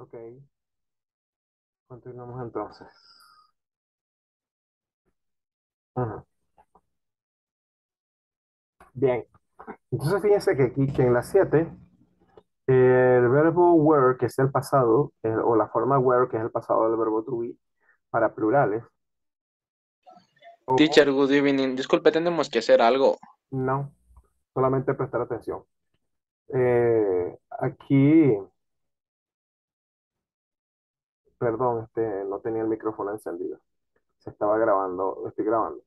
Ok, continuamos entonces. Ujú. Bien, entonces fíjense que aquí, que en la 7 el verbo were, que es el pasado, o la forma were, que es el pasado del verbo to be, para plurales, o Teacher, good evening. Disculpe, tenemos que hacer algo. no, solamente prestar atención. Aquí, perdón, no tenía el micrófono encendido. Se estaba grabando, estoy grabando.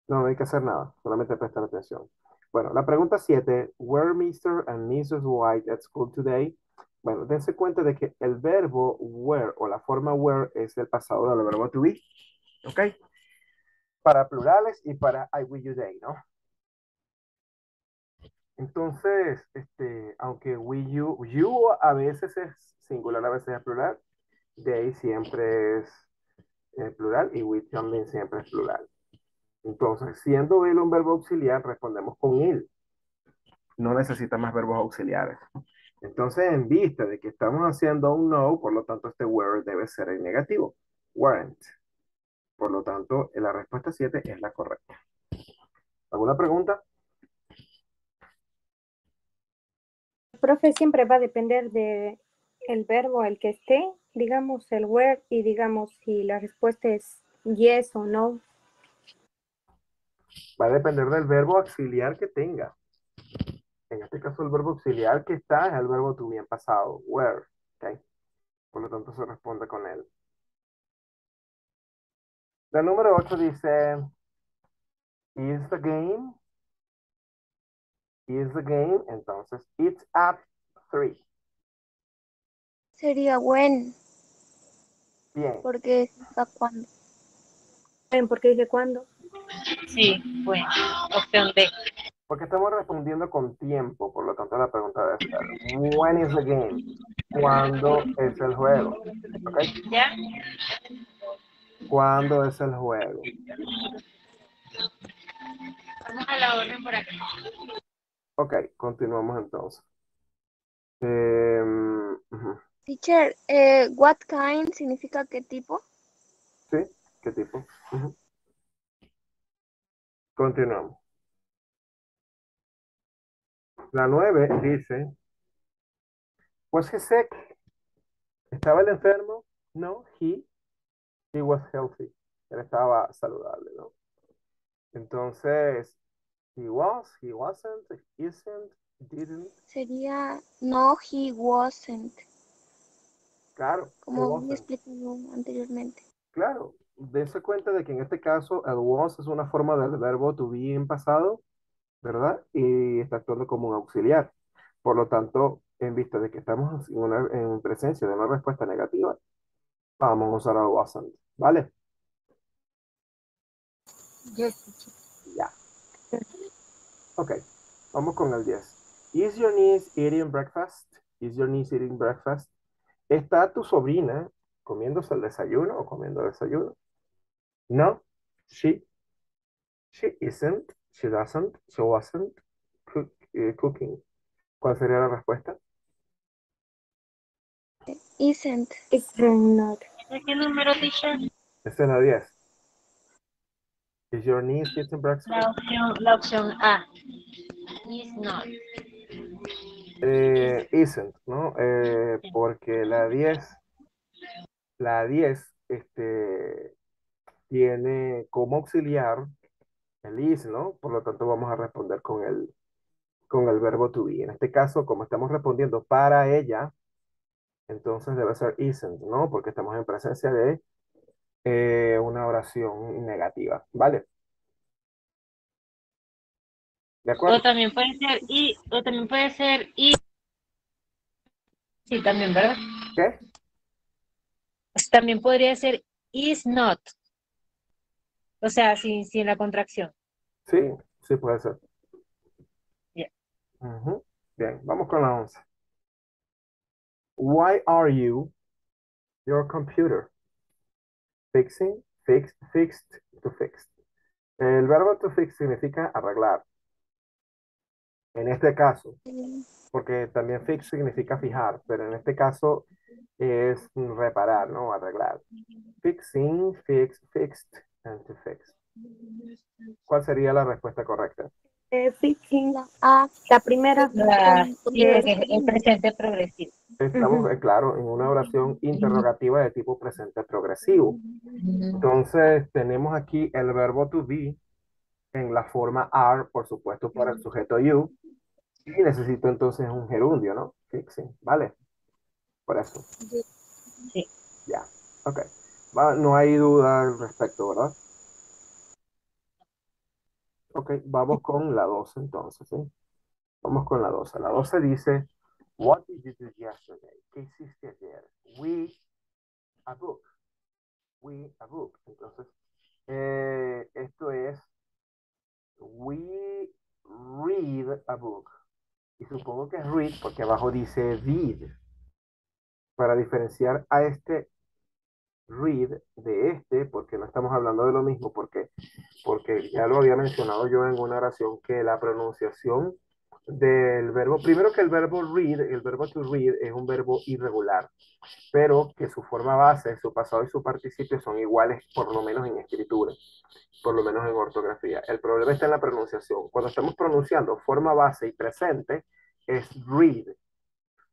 No, no hay que hacer nada, solamente prestar atención. Bueno, la pregunta 7, ¿Were Mr. and Mrs. White at school today? Bueno, dense cuenta de que el verbo were o la forma were es el pasado del verbo to be, ¿ok? Para plurales y para I will you day, ¿no? Entonces, aunque you a veces es singular, a veces es plural, day siempre es plural y we también siempre es plural. Entonces, siendo él un verbo auxiliar, respondemos con él. No necesita más verbos auxiliares. Entonces, en vista de que estamos haciendo un no, por lo tanto, este were debe ser el negativo. Weren't. Por lo tanto, la respuesta 7 es la correcta. ¿Alguna pregunta? Profe, siempre va a depender de el verbo el que esté, digamos el where y digamos si la respuesta es yes o no. Va a depender del verbo auxiliar que tenga. En este caso, el verbo auxiliar que está es el verbo to be en pasado, were. ¿Ok? Por lo tanto, se responde con él. La número 8 dice, is the game? Is the game? Entonces, it's at 3. Sería when, Bien. porque significa cuando. ¿Por qué dice cuándo? Sí, bueno, opción D. Porque estamos respondiendo con tiempo, por lo tanto la pregunta debe ser, when is the game? ¿Cuándo es el juego? ¿Ok? ¿Ya? ¿Cuándo es el juego? Vamos a la orden por acá. Ok, continuamos entonces. Ujú. Teacher, what kind significa qué tipo. ¿Sí? ¿Qué tipo? Ujú. Continuamos. La 9 dice, was he sick? ¿Estaba el enfermo? No, he was healthy. Él estaba saludable, ¿no? Entonces, he wasn't, isn't, didn't. Sería no, he wasn't, Claro, he como había wasn't. explicado anteriormente. Claro, dense cuenta de que en este caso el was es una forma del verbo to be en pasado, ¿verdad? Y está actuando como un auxiliar. Por lo tanto, en vista de que estamos en presencia de una respuesta negativa, vamos a usar el wasn't, ¿vale? Ya, ok. Vamos con el 10. Is your niece eating breakfast? Is your niece eating breakfast? ¿Está tu sobrina comiéndose el desayuno o comiendo el desayuno? No, she isn't, she doesn't, she wasn't cooking. ¿Cuál sería la respuesta? Isn't. It's not. ¿De qué número, teacher? Esta es la 10. Is your niece eating breakfast? La opción A. Is not. Isn't, ¿no? Porque la 10 tiene como auxiliar el is, ¿no? Por lo tanto, vamos a responder con el verbo to be. En este caso, como estamos respondiendo para ella, entonces debe ser isn't, ¿no? Porque estamos en presencia de una oración negativa, ¿vale? ¿De O acuerdo? también puede ser y. Sí, también, ¿verdad? ¿Qué? También podría ser is not. O sea, sin la contracción. Sí, sí puede ser. Ya. Ujú. Bien, vamos con la 11. Why are you your computer? Fixing, fixed, to fix. El verbo to fix significa arreglar. En este caso, porque también fix significa fijar, pero en este caso es reparar, ¿no? Arreglar. Fixing, fix, fixed, and to fix. ¿Cuál sería la respuesta correcta? Fixing, La A. la primera. Sí, Es- porque es el presente progresivo. Estamos, Ujú. claro, en una oración interrogativa de tipo presente progresivo. Ujú. Entonces, tenemos aquí el verbo to be en la forma are, por supuesto, para el sujeto you. Y necesito entonces un gerundio, ¿no? Fixing, ¿vale? Por eso, Sí. ya. Ok. No hay duda al respecto, ¿verdad? Ok, vamos con la 12 entonces, ¿sí? Vamos con la 12. La 12 dice, What did you do yesterday? ¿Qué hiciste ayer? We, a book. We, a book. Entonces, esto es, we read a book. Y supongo que es read porque abajo dice did. Para diferenciar a este read de este, porque no estamos hablando de lo mismo, porque ya lo había mencionado yo en una oración que la pronunciación del verbo, primero que el verbo read, el verbo to read es un verbo irregular, pero que su forma base, su pasado y su participio son iguales, por lo menos en escritura, por lo menos en ortografía. El problema está en la pronunciación. Cuando estamos pronunciando forma base y presente, es read,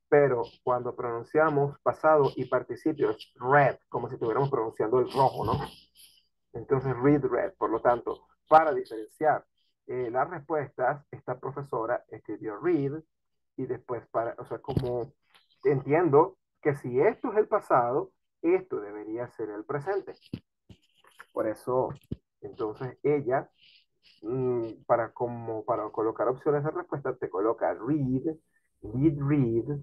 pero cuando pronunciamos pasado y participio es read, como si estuviéramos pronunciando el rojo, ¿no? Entonces, read, read. Por lo tanto, para diferenciar las respuestas, esta profesora escribió read y después para, o sea, como entiendo que si esto es el pasado, esto debería ser el presente. Por eso, entonces ella, para colocar opciones de respuesta, te coloca read, did read,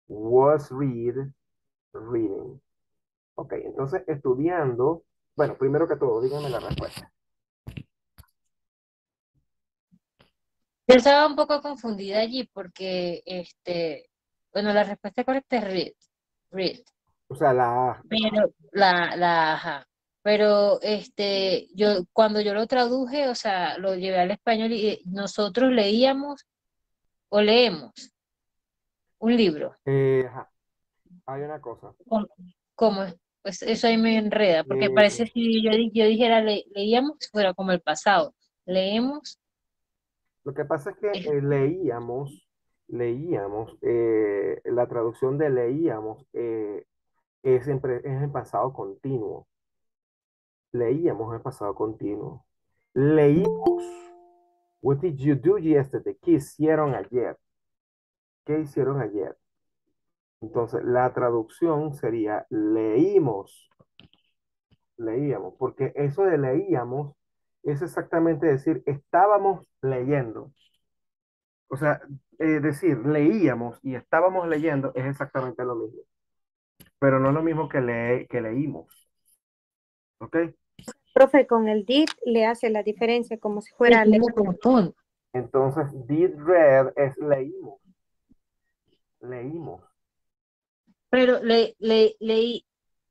was read, reading. Ok, entonces estudiando, bueno, primero que todo, díganme la respuesta. Yo estaba un poco confundida allí porque, bueno, la respuesta correcta es read, read, O sea, la A. pero ajá. Pero, cuando yo lo traduje, o sea, lo llevé al español y nosotros leíamos o leemos un libro. Ajá, hay una cosa. ¿Cómo, cómo es? Pues eso ahí me enreda, porque Eh, parece si yo dijera leíamos, fuera como el pasado. Leemos, lo que pasa es que eh, leíamos, la traducción de leíamos es en pasado continuo. Leíamos en pasado continuo. Leímos. What did you do yesterday? ¿Qué hicieron ayer? ¿Qué hicieron ayer? Entonces, la traducción sería leíamos, porque eso de leíamos es exactamente decir, estábamos leyendo. O sea, decir leíamos y estábamos leyendo es exactamente lo mismo, pero no es lo mismo que leímos, ¿ok? Profe, con el did le hace la diferencia como si fuera eso me confunde. Entonces, did read es leímos. Pero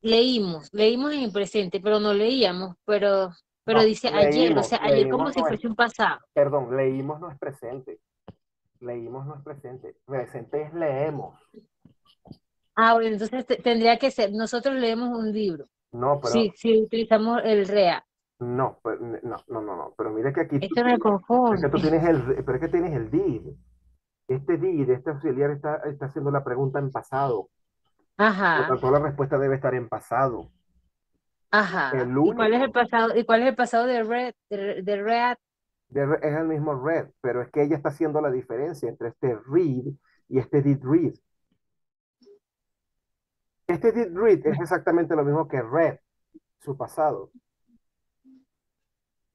leímos en el presente, pero no leíamos, pero No, dice ayer, o sea, ayer como leímos si no es, fuese un pasado. perdón, leímos no es presente, leímos no es presente, presente es leemos. Ah, bueno, entonces tendría que ser, nosotros leemos un libro, No, sí, pero sí utilizamos el REA. no, no, pero mira que aquí Esto me confunde. tú tienes pero es que tienes el did. Este did, este auxiliar está haciendo la pregunta en pasado. Por lo Ajá, tanto, la respuesta debe estar en pasado. ajá. El ¿Y cuál es el único pasado? ¿Y cuál es el pasado de red, de REA? es el mismo read, pero es que ella está haciendo la diferencia entre este read y este did read. Este did read es exactamente lo mismo que read, su pasado.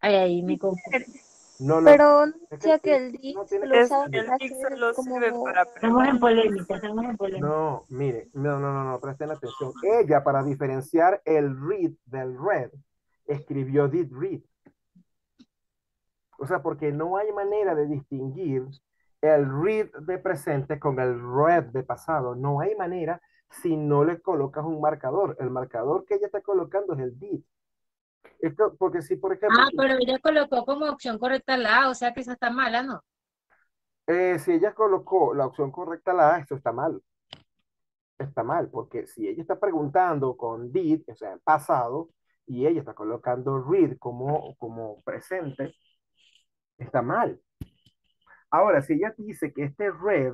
Ay, ahí me confundo. No, no, Pero no es que decía que el did no tiene lo que Es, usaba confundir. para el TIC hacer solo sirve como... para Estamos en polémica. No, mire, no, presten atención. Ella, para diferenciar el read del read, escribió did read. O sea, porque no hay manera de distinguir el read de presente con el read de pasado. No hay manera si no le colocas un marcador. El marcador que ella está colocando es el did. Esto, porque si, por ejemplo, Ah, pero ella colocó como opción correcta la A, o sea que esa está mala, ¿no? si ella colocó la opción correcta la A, esto está mal. está mal, porque si ella está preguntando con did, o sea, en pasado, y ella está colocando read como presente, está mal. Ahora, si ella dice que este read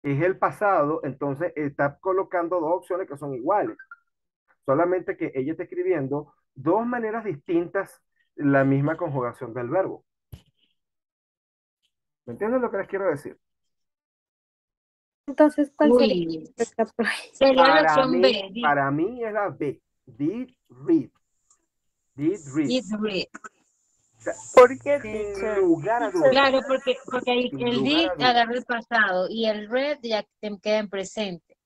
es el pasado, entonces está colocando dos opciones que son iguales. Solamente que ella está escribiendo dos maneras distintas la misma conjugación del verbo. ¿Me entienden lo que les quiero decir? Entonces, ¿cuál sería Uy, la respuesta por ahí? sería la opción B, Para mí es la B. Did read. Did read. did read. O sea, ¿Por qué, sin teacher? lugar a Teacher, dudas. Claro, porque ahí Sin el lugar did a dudas. agarra el pasado y el read ya queda en presente,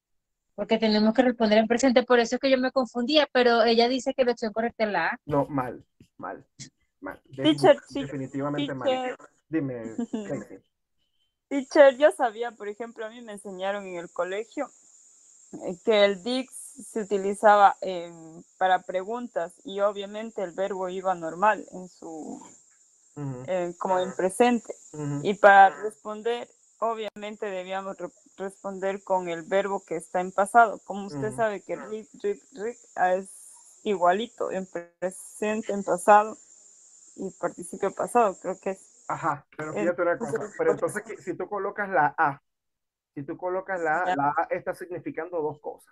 porque tenemos que responder en presente. Por eso es que yo me confundía, pero ella dice que la opción correcta es la A. No, mal, mal, mal. teacher, Definitivamente mal. teacher, Dime, Tracy. teacher, yo sabía, por ejemplo, a mí me enseñaron en el colegio que el did se utilizaba para preguntas y obviamente el verbo iba normal en su como en presente. Y para responder, obviamente debíamos responder con el verbo que está en pasado. Como usted sabe que read es igualito en presente, en pasado y participio pasado, creo que es. Ajá, pero fíjate una cosa. Pero entonces, si tú colocas la A, la A está significando dos cosas.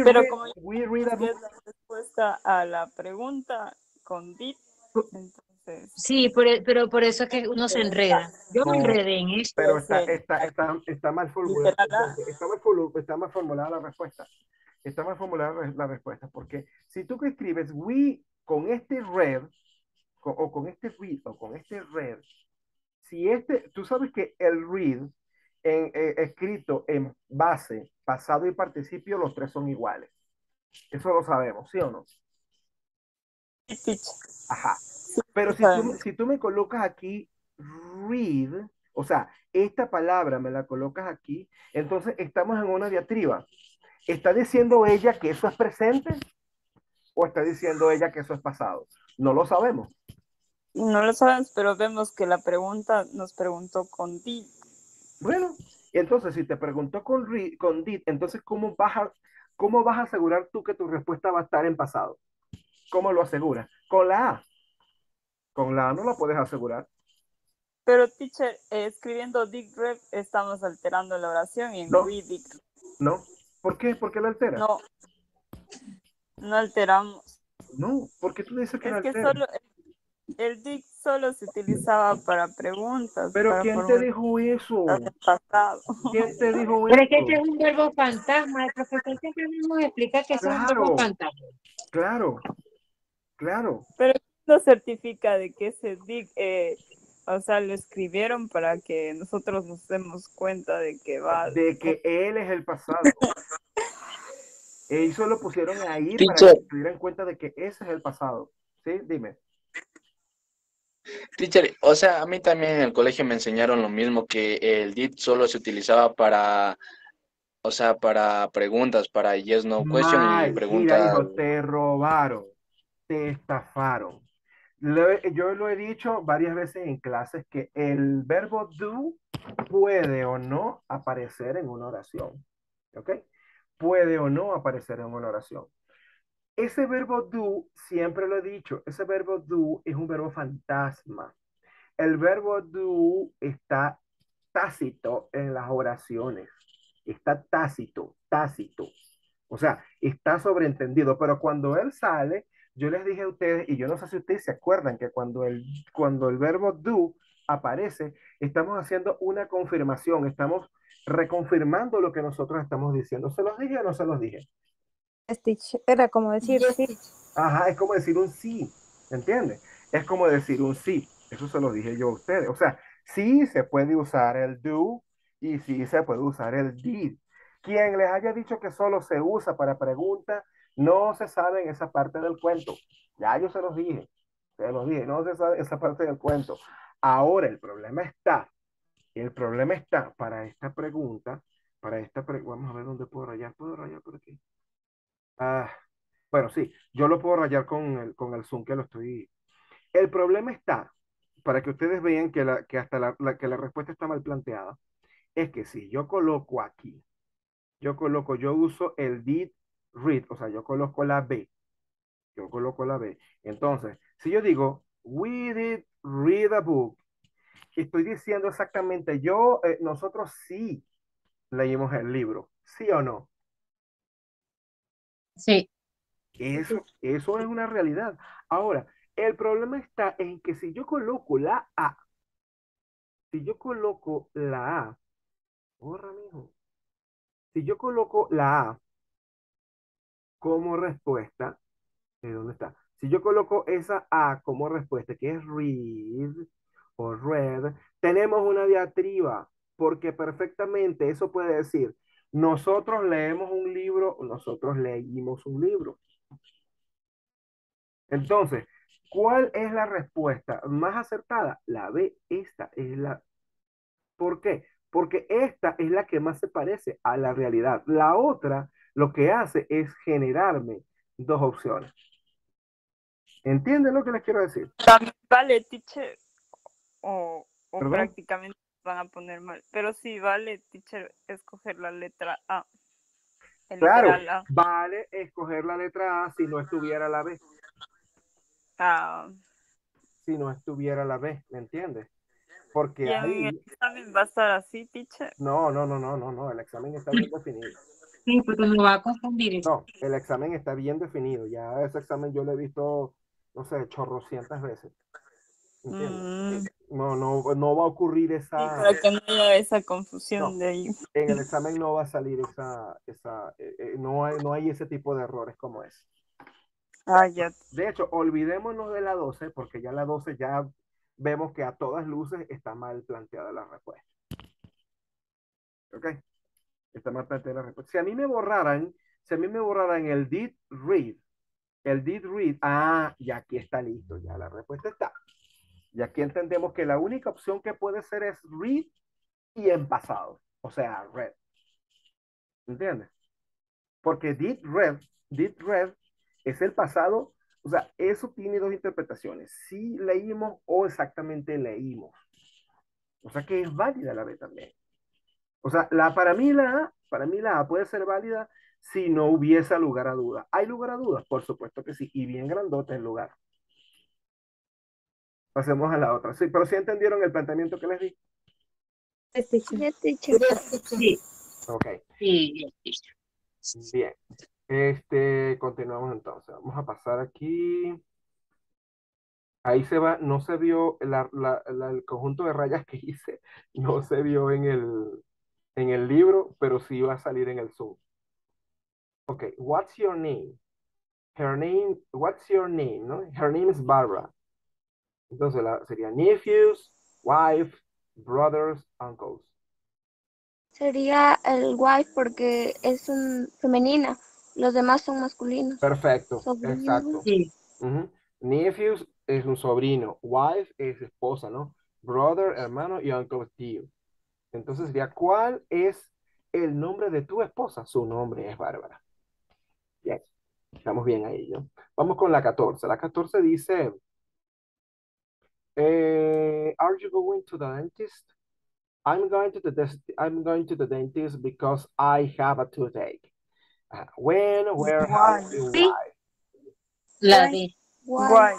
Pero como We read a que book. es la respuesta a la pregunta con did, entonces Sí, pero por eso es que uno se enreda. Yo me enredé en esto. Pero está mal formulada. Está mal formulada la respuesta. Está mal formulada la respuesta. Porque si tú que escribes we con este red, o con este read, o con este red, si tú sabes que el read escrito en base, pasado y participio, los tres son iguales. Eso lo sabemos, ¿sí o no? Ajá. Pero si tú me colocas aquí read, o sea, esta palabra me la colocas aquí, entonces estamos en una diatriba. ¿Está diciendo ella que eso es presente o está diciendo ella que eso es pasado? No lo sabemos. no lo sabemos, pero vemos que la pregunta nos preguntó con did. Bueno, entonces si te preguntó con did, entonces ¿cómo vas a asegurar tú que tu respuesta va a estar en pasado? ¿Cómo lo aseguras? Con la A. Con la A no la puedes asegurar. Pero, teacher, escribiendo did read estamos alterando la oración y en No, read did. no. ¿Por qué? ¿Por qué la altera? No, no alteramos. No, porque tú dices que la Es que altera. solo el did solo se utilizaba para preguntas. Pero para ¿quién te dijo eso? pasado. ¿Quién te dijo Pero es que eso? este es un verbo fantasma. El profesor siempre nos explica que es un verbo fantasma. Claro, claro. Pero no certifica de que ese did, o sea, lo escribieron para que nosotros nos demos cuenta de que va. De que él es el pasado. Ellos lo pusieron ahí para Teacher, que se dieran cuenta de que ese es el pasado. ¿Sí? Dime. teacher, o sea, a mí también en el colegio me enseñaron lo mismo, que el did solo se utilizaba para, o sea, para preguntas, para yes, no question y Mal. Mira, preguntas. hijo, te robaron. Te estafaron. Yo lo he dicho varias veces en clases que el verbo do puede o no aparecer en una oración. ¿Ok? Puede o no aparecer en una oración. Ese verbo do, siempre lo he dicho, ese verbo do es un verbo fantasma. El verbo do está tácito en las oraciones. Está tácito, tácito. O sea, está sobreentendido, pero cuando él sale, yo les dije a ustedes, y yo no sé si ustedes se acuerdan que cuando el verbo do aparece, estamos haciendo una confirmación, estamos reconfirmando lo que nosotros estamos diciendo. ¿Se los dije o no se los dije? Era como decir sí. Ajá, es como decir un sí, ¿entiendes? Es como decir un sí, eso se lo dije yo a ustedes. O sea, sí se puede usar el do y sí se puede usar el did. Quien les haya dicho que solo se usa para preguntas, no se sabe en esa parte del cuento. Ya yo se los dije, no se sabe esa parte del cuento. Ahora el problema está para esta pregunta, vamos a ver dónde puedo rayar por aquí. Ah, bueno, sí, yo lo puedo rayar con el Zoom que lo estoy. El problema está, para que ustedes vean que hasta que la respuesta está mal planteada. es que si yo coloco aquí, yo uso el did read, o sea, yo coloco la B, yo coloco la B. Entonces, si yo digo, we did read a book, estoy diciendo exactamente, nosotros sí leímos el libro, ¿sí o no? Sí, Eso es una realidad. Ahora, el problema está en que si yo coloco la A, si yo coloco la A, borra, mijo. Si yo coloco la A como respuesta, ¿de dónde está? Si yo coloco esa A como respuesta, que es read o read, tenemos una diatriba, porque perfectamente eso puede decir, nosotros leemos un libro, nosotros leímos un libro. Entonces, ¿cuál es la respuesta más acertada? La B, esta es la. ¿Por qué? Porque esta es la que más se parece a la realidad. La otra lo que hace es generarme dos opciones. ¿Entienden lo que les quiero decir? También vale, teacher, o ¿Perdón? prácticamente van a poner mal. Pero sí vale, teacher, escoger la letra A, el Claro, literal A. vale escoger la letra A si no estuviera la B. Ah, Si no estuviera la B, ¿me entiendes? Porque y en el ahí, examen va a estar así, teacher. no, el examen está bien definido. sí, porque me va a confundir eso. No, el examen está bien definido. Ya ese examen yo lo he visto, no sé, chorrocientas veces. ¿Entiendes? Mm, No va a ocurrir sí, esa. para que no haya esa confusión No, de ahí. en el examen no va a salir no hay ese tipo de errores como ese. Ah, ya. De hecho, olvidémonos de la 12 porque ya la 12 ya vemos que a todas luces está mal planteada la respuesta. ¿Ok? Está mal planteada la respuesta. Si a mí me borraran el did read, ya aquí está listo, ya la respuesta está. Y aquí entendemos que la única opción que puede ser es read y en pasado, o sea, read. ¿Entiendes? Porque did read es el pasado, o sea, eso tiene dos interpretaciones, si leímos o exactamente leímos. O sea que es válida la B también. O sea, para mí la A puede ser válida si no hubiese lugar a dudas. ¿Hay lugar a dudas? Por supuesto que sí, y bien grandote el lugar. Pasemos a la otra. Sí, pero sí entendieron el planteamiento que les di. Sí, teacher. Ya, teacher. Sí, Ok, sí, sí. bien. Continuamos entonces. Vamos a pasar aquí. Ahí se va, no se vio el conjunto de rayas que hice, no se vio en el libro, pero sí va a salir en el Zoom. Ok, what's your name? What's your name? ¿No? Her name is Barbara. Entonces sería nephews, wife, brothers, uncles. Sería el wife porque es un femenina. Los demás son masculinos. Perfecto, Sobrino. exacto. Sí. Ujú. Nephews es un sobrino, wife es esposa, ¿no? Brother, hermano y uncle es tío. Entonces sería, ¿cuál es el nombre de tu esposa? Su nombre es Bárbara. Bien, estamos bien ahí, ¿no? Vamos con la 14. La 14 dice, are you going to the dentist? I'm going to the dentist because I have a toothache. When, where, how, Guay. and Sí, why. La guay. D. Guay.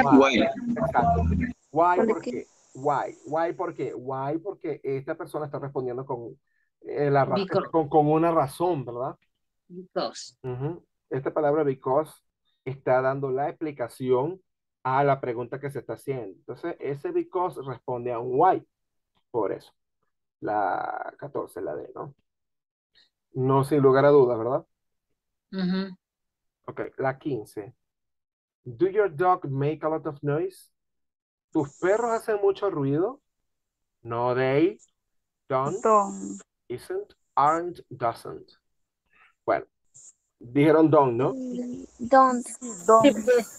Why. Exacto. Why, ¿Por ¿por qué? qué? Why. Why, ¿por qué? Why, porque esta persona está respondiendo Because. con una razón, ¿verdad? Because. Ujú. Esta palabra because está dando la explicación a la pregunta que se está haciendo. Entonces, ese because responde a un why. Por eso. La 14 la D, ¿no? No sin lugar a dudas, ¿verdad? Ujú. Ok, la 15. Do your dog make a lot of noise? ¿Tus perros hacen mucho ruido? No, they don't, Don. isn't, aren't, doesn't. Bueno, dijeron don't, ¿no? Don't. Sí, Don. pues,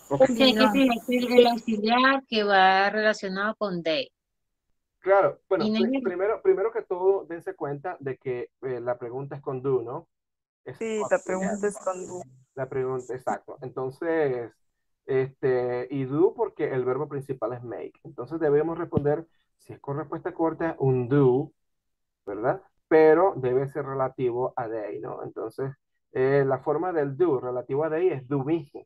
Ok, tiene que ser el auxiliar que va relacionado con they. claro. Bueno, Y no es el- primero que todo, dense cuenta de que la pregunta es con do, ¿no? Es Sí, la auxiliar. pregunta es con do. La pregunta, exacto. Entonces, y do porque el verbo principal es make. Entonces debemos responder, si es con respuesta corta, un do. ¿verdad? Pero debe ser relativo a they, ¿no? Entonces, la forma del do relativo a they es do mismo.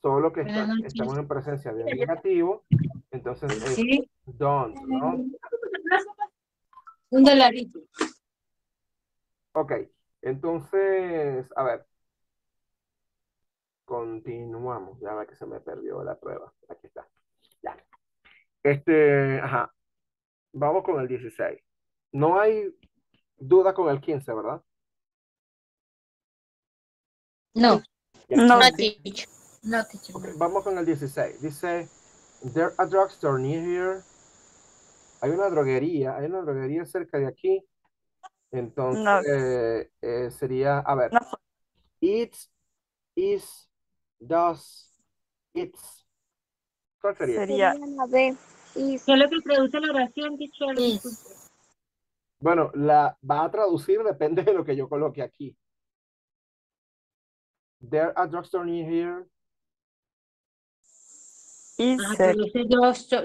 Solo que Buenas estamos noches. en presencia de un negativo, entonces es Sí, don't, ¿no? un dolarito. Ok, entonces, a ver, continuamos. Ya va que se me perdió la prueba. Aquí está. Ya. Ajá, vamos con el 16. No hay duda con el 15, ¿verdad? No, Ya. No, no, sí. teacher. No, teacher. Ok, No. vamos con el 16. Dice, there a drugstore near here. Hay una droguería cerca de aquí. No, Entonces, sería, a ver, no it's, is, does, it's. ¿Cuál sería? sería Sería la B. Is. ¿Qué es lo que traduce la oración, teacher? Disculpe. Bueno, la va a traducir, depende de lo que yo coloque aquí. There a drugstore near here. is Ah, pero ese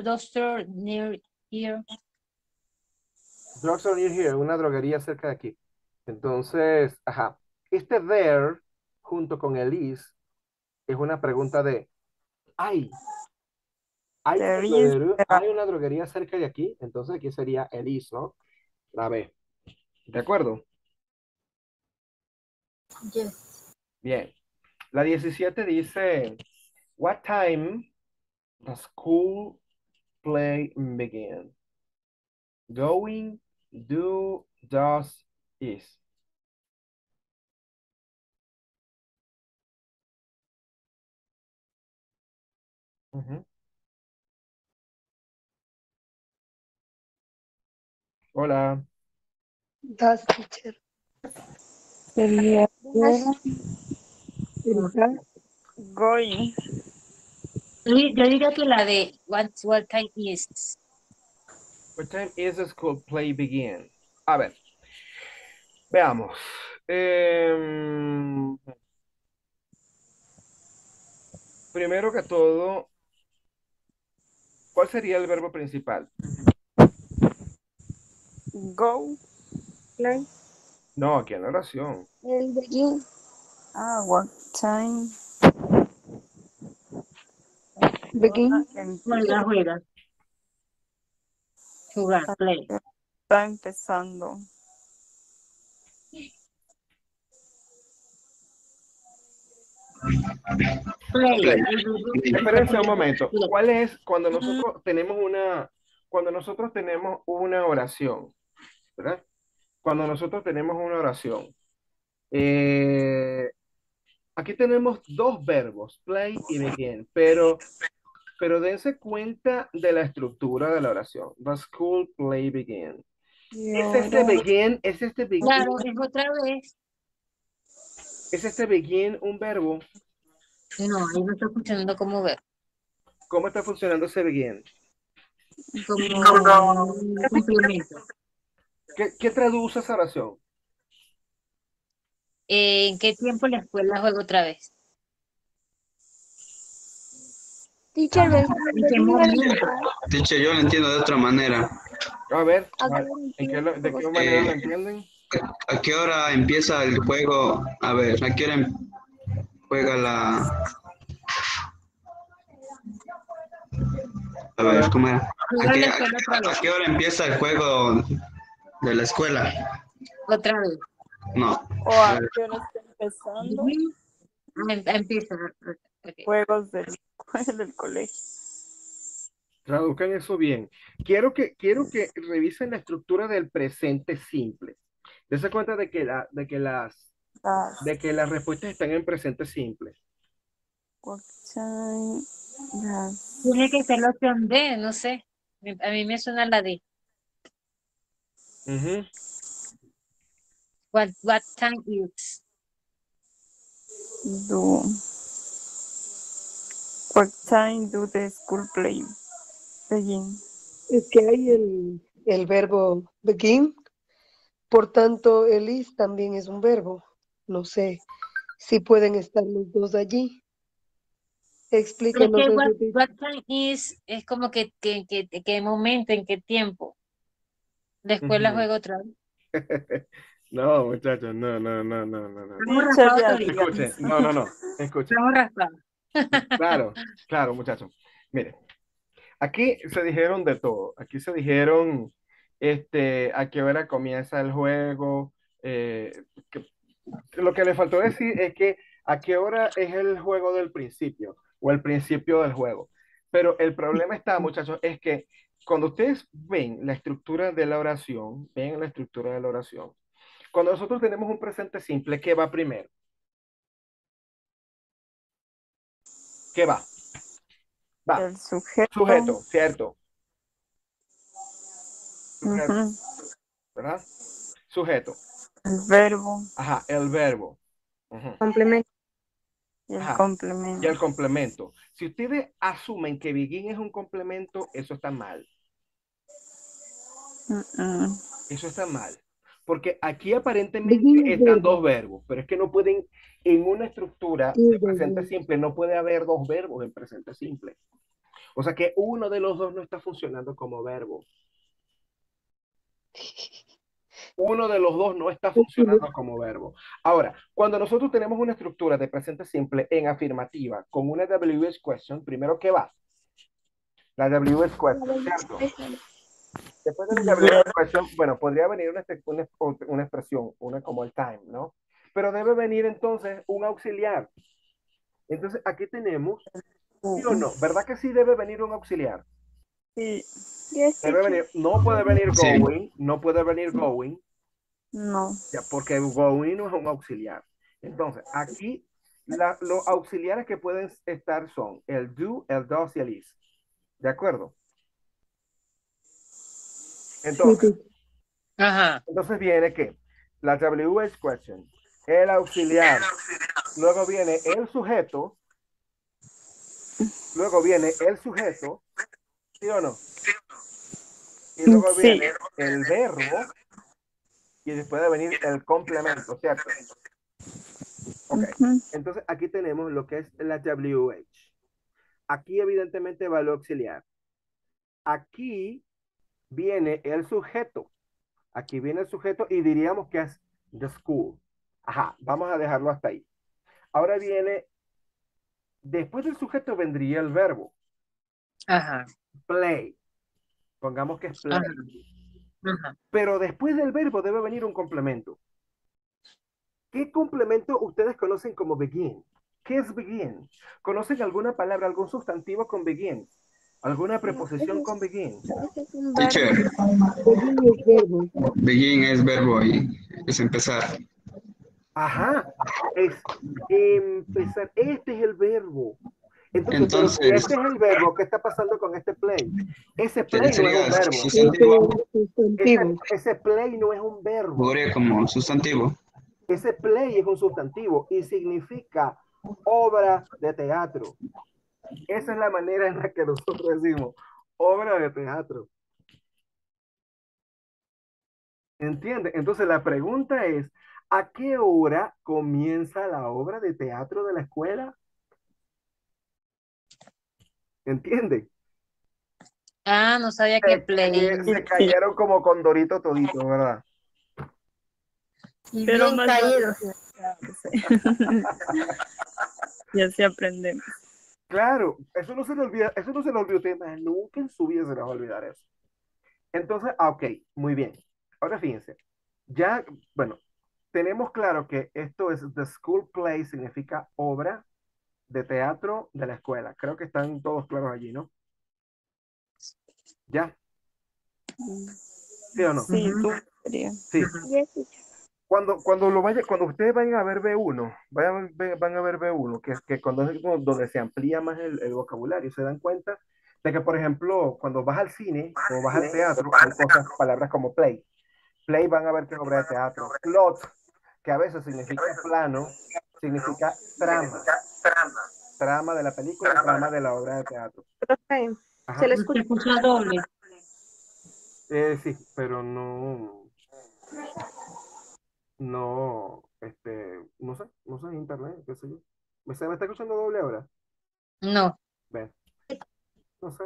doctor near here. Drugstore near here, una droguería cerca de aquí. Entonces, ajá. Este there, junto con el is, es una pregunta de, ¿hay? there is, ¿Hay una droguería cerca de aquí? Entonces aquí sería el is, ¿no? La B. ¿De acuerdo? Yes. Bien. La 17 dice, what time does school play begin? Going, do, does, is. Ujú. Hola. Das, teacher. sería Das. going. Yo diría que la de what time is. What time is the school play begin? A ver, veamos. Primero que todo, ¿cuál sería el verbo principal? Go. Play. No, aquí en la oración. El begin. What time? Begin. Juega, juega. Jugar, play. Está empezando. Play. Ok, espérense un momento. Play. ¿Cuál es cuando nosotros tenemos una oración, ¿verdad? Cuando nosotros tenemos una oración, eh, aquí tenemos dos verbos, play y begin, pero dense cuenta de la estructura de la oración. The school play begin. Y ¿Es este ahora, begin, es este begin, Claro, es otra vez. es este begin un verbo? No, ahí no está funcionando como ver. ¿Cómo está funcionando ese begin? Como un complemento. ¿Qué traduce esa oración? ¿En qué tiempo la escuela juega otra vez? Teacher, ¿En qué begin era momento? empezar. Teacher, yo lo entiendo de otra manera. A ver, ¿A qué hora ¿de empieza? qué manera lo entienden? ¿A qué hora empieza el juego? A ver, ¿a qué hora juega la... A ver, ¿cómo era? Juega la escuela otra ¿A vez. qué hora empieza el juego de la escuela? Otra vez. No. o a qué hora está empezando Empieza. Ok. juegos del colegio. Traduzcan eso bien. Quiero que revisen la estructura del presente simple. Dense cuenta Las, de que las respuestas están en presente simple. what time, las, Tiene que ser la opción D, no sé. A mí me suena la D. Ujú. What time is? do, what time do the school play begin? Es que hay el verbo begin, por tanto, el is también es un verbo. No sé si pueden estar los dos allí. Es Explíquenos que eso, teacher. what time is es como que momento, en qué tiempo. Después la Ujú. juego otra vez. No, muchachos, no, no, no, no, no, no. Estamos Teacher, raspados ya todavía. Escuchen, díganos. no, no, no, escuchen. Estamos raspados. Claro, claro, muchachos. Miren, aquí se dijeron de todo. Aquí se dijeron, a qué hora comienza el juego. Que- lo que le faltó decir es que a qué hora es el juego del principio o el principio del juego. Pero el problema está, muchachos, es que cuando ustedes ven la estructura de la oración, ven la estructura de la oración. Cuando nosotros tenemos un presente simple, ¿qué va primero? ¿Qué va? Va. El sujeto. Sujeto, ¿cierto? Sujeto, Ujú. ¿verdad? Sujeto. El verbo Ajá, el verbo. Ujú. Complemento. y el Ajá. Y complemento. el complemento. Si ustedes asumen que begin es un complemento, eso está mal. Mm-mm. Eso está mal. Porque aquí aparentemente Begin es están verbo. dos verbos, pero es que no pueden, en una estructura de Es presente verbo. simple, no puede haber dos verbos en presente simple. O sea que uno de los dos no está funcionando como verbo. Uno de los dos no está funcionando como verbo. Ahora, cuando nosotros tenemos una estructura de presente simple en afirmativa con una WH question, primero ¿qué va? La WH question, ¿cierto? Después de la WH question, bueno, podría venir una expresión, una como el time, ¿no? Pero debe venir entonces un auxiliar. Entonces, aquí tenemos, ¿sí o no? ¿Verdad que sí debe venir un auxiliar? Sí. Yes, Debe teacher. venir, no puede venir Sí. going, no puede venir going, No. ya, porque going no es un auxiliar. Entonces, aquí los auxiliares que pueden estar son el do, el does y el is. ¿De acuerdo? Sí, Entonces, teacher. Ajá. entonces viene que la WH question, el auxiliar, luego viene el sujeto, luego viene el sujeto, ¿sí o no? Y luego Sí. viene el verbo y después de venir el complemento, ¿cierto? Ok. Ujú. Entonces aquí tenemos lo que es la WH. Aquí evidentemente va el auxiliar. Aquí viene el sujeto. Aquí viene el sujeto y diríamos que es the school. Ajá, vamos a dejarlo hasta ahí. Ahora viene, después del sujeto vendría el verbo. Ajá. Play. Pongamos que es play. Ajá. Ajá. Pero después del verbo debe venir un complemento. ¿Qué complemento ustedes conocen como begin? ¿Qué es begin? ¿Conocen alguna palabra, algún sustantivo con begin? ¿Alguna preposición con begin? Ese es un Teacher, verbo. Begin es verbo. begin es verbo y es empezar. Ajá, es empezar. Este es el verbo. Entonces, pero si Entonces, este es el verbo, ¿qué está pasando con este play? Ese ¿qué play no es sería un verbo. Ese sustantivo? es sustantivo. Ese play no es un verbo. Jugaría como sustantivo. Ese play es un sustantivo y significa obra de teatro. Esa es la manera en la que nosotros decimos obra de teatro. ¿Entiende? Entonces la pregunta es, ¿a qué hora comienza la obra de teatro de la escuela? ¿Entiende? Ah, no sabía que play. Se cayeron como condorito todito, ¿verdad? Y Pero bien más caído. y así aprendemos. Claro, eso no se le olvida, eso no se le olvida a usted, más nunca en su vida se les va a olvidar eso. Entonces, ok, muy bien. Ahora fíjense, ya, bueno, tenemos claro que esto es the school play, significa obra de teatro de la escuela. Creo que están todos claros allí, ¿no? ¿Ya? ¿Sí o no? Sí, Ujú. tú sería. Sí. Yes, teacher. Cuando ustedes vayan a ver B1, van a ver B1, que cuando es donde se amplía más el vocabulario, se dan cuenta de que, por ejemplo, cuando vas al cine o vas al teatro, hay cosas, palabras como play. Play van a ver que es obra de teatro. Plot, que a veces significa plano, significa trama. Trama de la película y trama de la obra de teatro. Profe, Ajá. se le Se escucha. escucha doble. Sí, pero no sé, internet, qué sé yo. ¿Se me está escuchando doble ahora? No. Ven, no sé.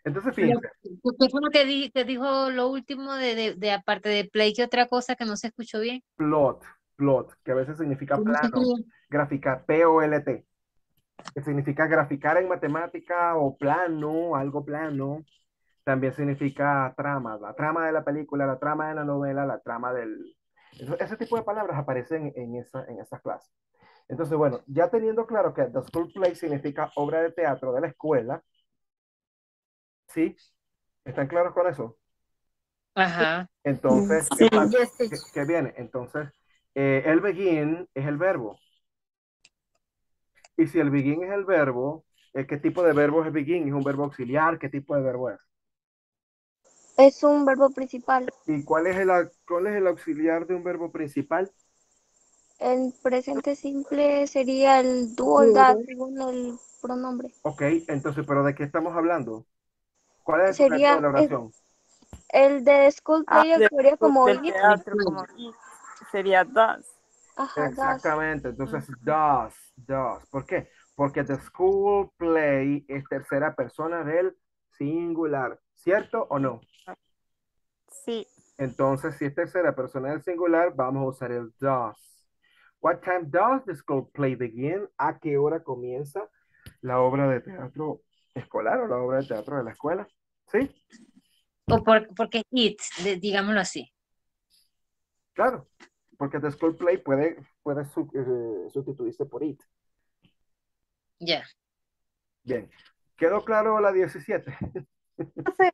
Entonces, fíjense, ¿Qué fue lo que dijo lo último de aparte de play, qué otra cosa que no se escuchó bien? plot, plot, que a veces significa ¿Cómo se plano, escribe? gráfica, P-O-L-T, que significa graficar en matemática o plano, algo plano. También significa trama, la trama de la película, la trama de la novela, la trama del... Ese tipo de palabras aparecen en esas clases. Entonces, bueno, ya teniendo claro que the school play significa obra de teatro de la escuela, ¿sí? ¿Están claros con eso? Ajá. Entonces, ¿qué Sí, pasa? Yes, ¿Qué, teacher. qué viene? Entonces, el begin es el verbo. Y si el begin es el verbo, ¿qué tipo de verbo es begin? ¿Es un verbo auxiliar? ¿Qué tipo de verbo es? Es un verbo principal. ¿Y cuál es el auxiliar de un verbo principal? En presente simple sería el do o el that, Plural. según el pronombre. Ok, entonces, ¿pero de qué estamos hablando? ¿Cuál es el sujeto de Sería la oración? el de school play actuaría como del it. teatro, como it, sería das. Ajá, das. Exactamente, entonces does. ¿Por qué? Porque the school play es tercera persona del singular, ¿cierto o no? Sí, Entonces, si es tercera persona del singular, vamos a usar el does. What time does the school play begin? ¿A qué hora comienza la obra de teatro escolar o la obra de teatro de la escuela? ¿Sí? Porque it, digámoslo así. Claro, porque the school play puede sustituirse por it. Ya. Bien, ¿quedó claro la 17? Profe,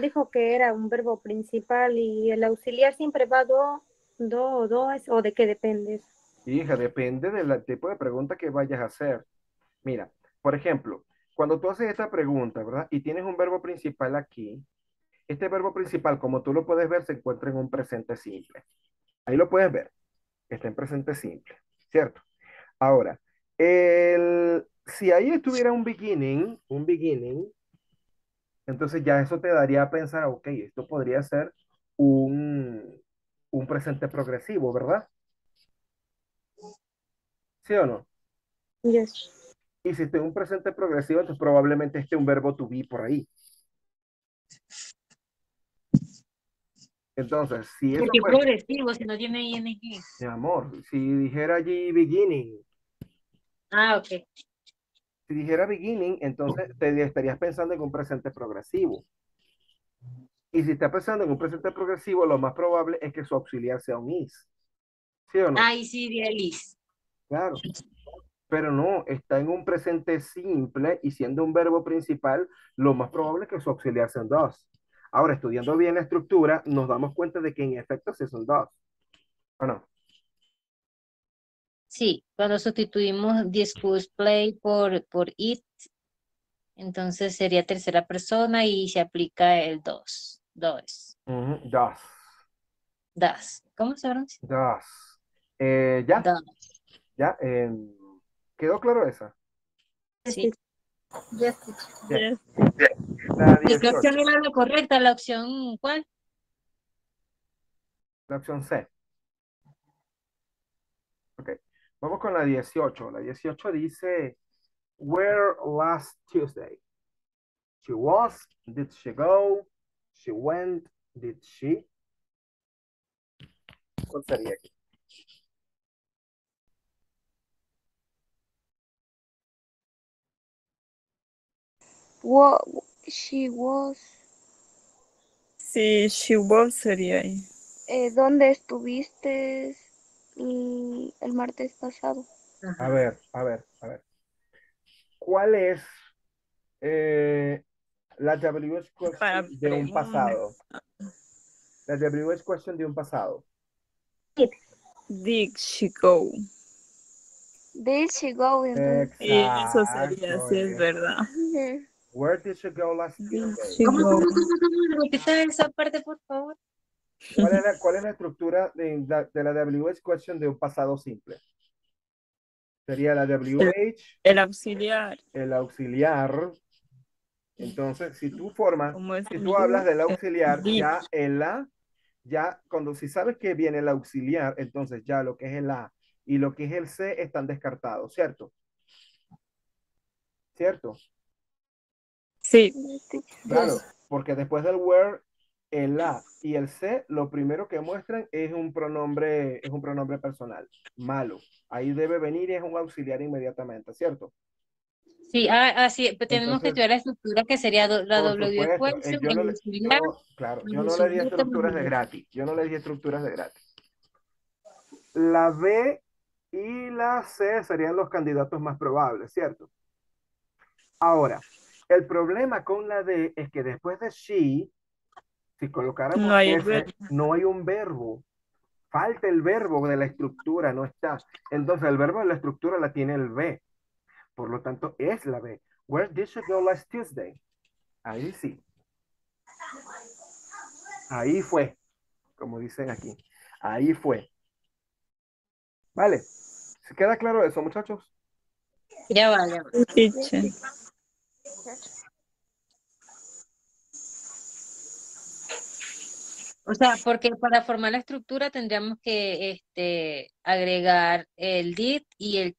dijo que era un verbo principal y el auxiliar siempre va do, do, o de qué depende. Hija, depende del tipo de pregunta que vayas a hacer. Mira, por ejemplo, cuando tú haces esta pregunta, ¿verdad? Y tienes un verbo principal aquí, este verbo principal, como tú lo puedes ver, se encuentra en un presente simple. Ahí lo puedes ver, está en presente simple, ¿cierto? Ahora, si ahí estuviera un beginning, entonces ya eso te daría a pensar, ok, esto podría ser un, un presente progresivo, ¿verdad? ¿Sí o no? Yes. Y si esté un presente progresivo, entonces probablemente esté un verbo to be por ahí. Entonces, si eso Porque fuera, progresivo, si no tiene ing. mi amor, si dijera allí beginning, Ah, ok. si dijera beginning, entonces te estarías pensando en un presente progresivo. Y si estás pensando en un presente progresivo, lo más probable es que su auxiliar sea un is. ¿Sí o no? Ahí sí, de Alice. Claro. Pero no, está en un presente simple y siendo un verbo principal, lo más probable es que su auxiliar sean dos. Ahora, estudiando bien la estructura, nos damos cuenta de que en efecto sí son dos. ¿O no? Sí, cuando sustituimos discuss play por it, entonces sería tercera persona y se aplica el dos. Dos. Ujú, dos. Das. ¿Cómo se pronuncia? Dos. Ya, Das. ya. ¿Quedó claro esa? Yes, Sí. teacher. Yes, teacher. Bien. yes. La ¿Y qué opción 18. era la correcta? ¿La opción cuál? La opción C. Ok. Vamos con la 18. La 18 dice, where last Tuesday? She was, did she go? She went, did she? ¿Cuál sería aquí? What she was. Sí, she was sería ahí. ¿Dónde estuviste el martes pasado? A Ajá. ver, a ver, a ver. ¿Cuál es la WH Para question de un preguntas. pasado? La WH question de un pasado. It. Did she go? Did she go? Entonces, Y eso sería, Exacto. sí es verdad. Where did she go last Did Tuesday? she ¿Cómo, go? cómo, cómo, cómo? Repita esa parte, por favor. ¿Cuál es la estructura de la WH question de un pasado simple? Sería la El, WH, el auxiliar, el auxiliar. Entonces, como es si el tú hablas do, del auxiliar, did. ya el la, ya cuando si sabes que viene el auxiliar, entonces ya lo que es el la y lo que es el C están descartados, ¿cierto? ¿Cierto? Sí, Claro, Yes. porque después del where, el la y el se, lo primero que muestran es un pronombre personal, malo. Ahí debe venir y es un auxiliar inmediatamente, ¿cierto? Sí, sí, pues tenemos que Entonces, estudiar la estructura que sería la por W supuesto, question, el auxiliar, claro, yo el no le di sujeto, estructuras de gratis, yo no le di estructuras de gratis. La B y la C serían los candidatos más probables, ¿cierto? Ahora, el problema con la D es que después de she, si no colocáramos hay el S, verbo. no hay un verbo. Falta el verbo de la estructura, no está. Entonces, el verbo de la estructura la tiene el B. Por lo tanto, es la B. Where did you go last Tuesday? Ahí sí. Ahí fue, como dicen aquí. Ahí fue. Vale. ¿Se queda claro eso, muchachos? ya va, ya va. Teacher. O sea, porque para formar la estructura tendríamos que agregar el did y el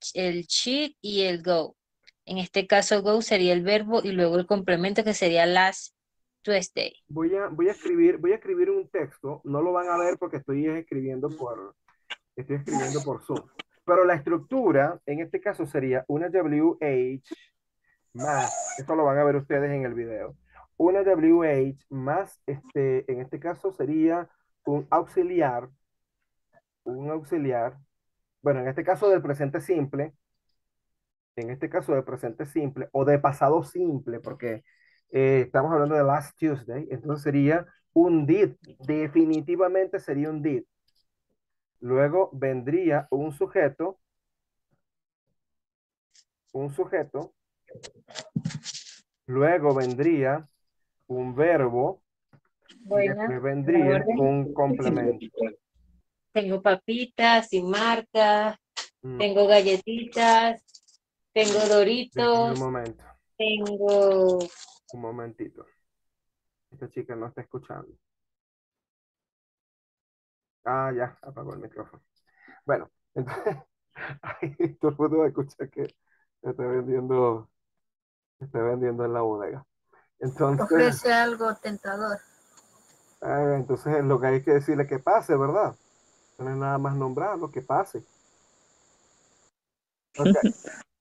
should y el go. En este caso, go sería el verbo y luego el complemento que sería last Tuesday. Voy a escribir un texto. No lo van a ver porque estoy escribiendo por Zoom. Pero la estructura, en este caso, sería una WH más, esto lo van a ver ustedes en el video, una WH más, en este caso sería un auxiliar, bueno, en este caso del presente simple, en este caso del presente simple o de pasado simple, porque estamos hablando de last Tuesday, entonces sería un did, definitivamente sería un did. Luego vendría un sujeto, luego vendría un verbo y Buena, después la vendría orden. un complemento. Tengo papitas y marcas, Mm, tengo galletitas, tengo déjame Doritos, tengo... un momentito. Esta chica no está escuchando. Ah, ya, apagó el micrófono. Bueno, entonces, ahí todo el mundo va a escuchar que está vendiendo en la bodega. Entonces, Ofrece algo tentador. entonces lo que hay que decirle que pase, ¿verdad? No es nada más nombrarlo, que pase. Ok,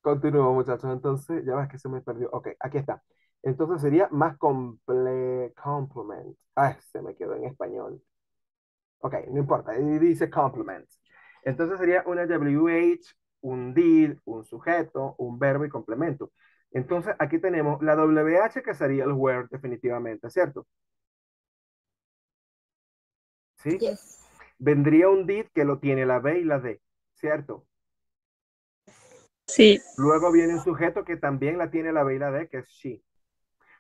continúo, muchachos. Entonces, ya ves que se me perdió. Ok, aquí está. Entonces sería más complement. Ay, se me quedó en español. Ok, no importa. Y dice complement. Entonces sería una WH, un did, un sujeto, un verbo y complemento. Entonces aquí tenemos la WH que sería el where definitivamente, ¿cierto? ¿Sí? Yes. Vendría un did que lo tiene la B y la D, ¿cierto? Sí, Luego viene un sujeto que también la tiene la B y la D, que es she.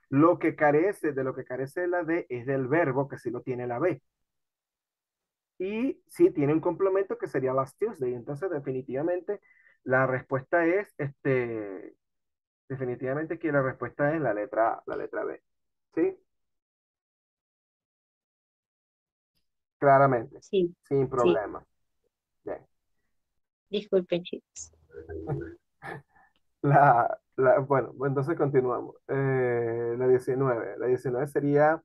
De lo que carece la D es del verbo que sí lo tiene la B. Y sí tiene un complemento que sería last Tuesday. Entonces, definitivamente, la respuesta es, definitivamente que la respuesta es la letra B. ¿Sí? Claramente, Sí, sin sí, problema. Bien. disculpen, chicos. Bueno, entonces continuamos. La 19 sería,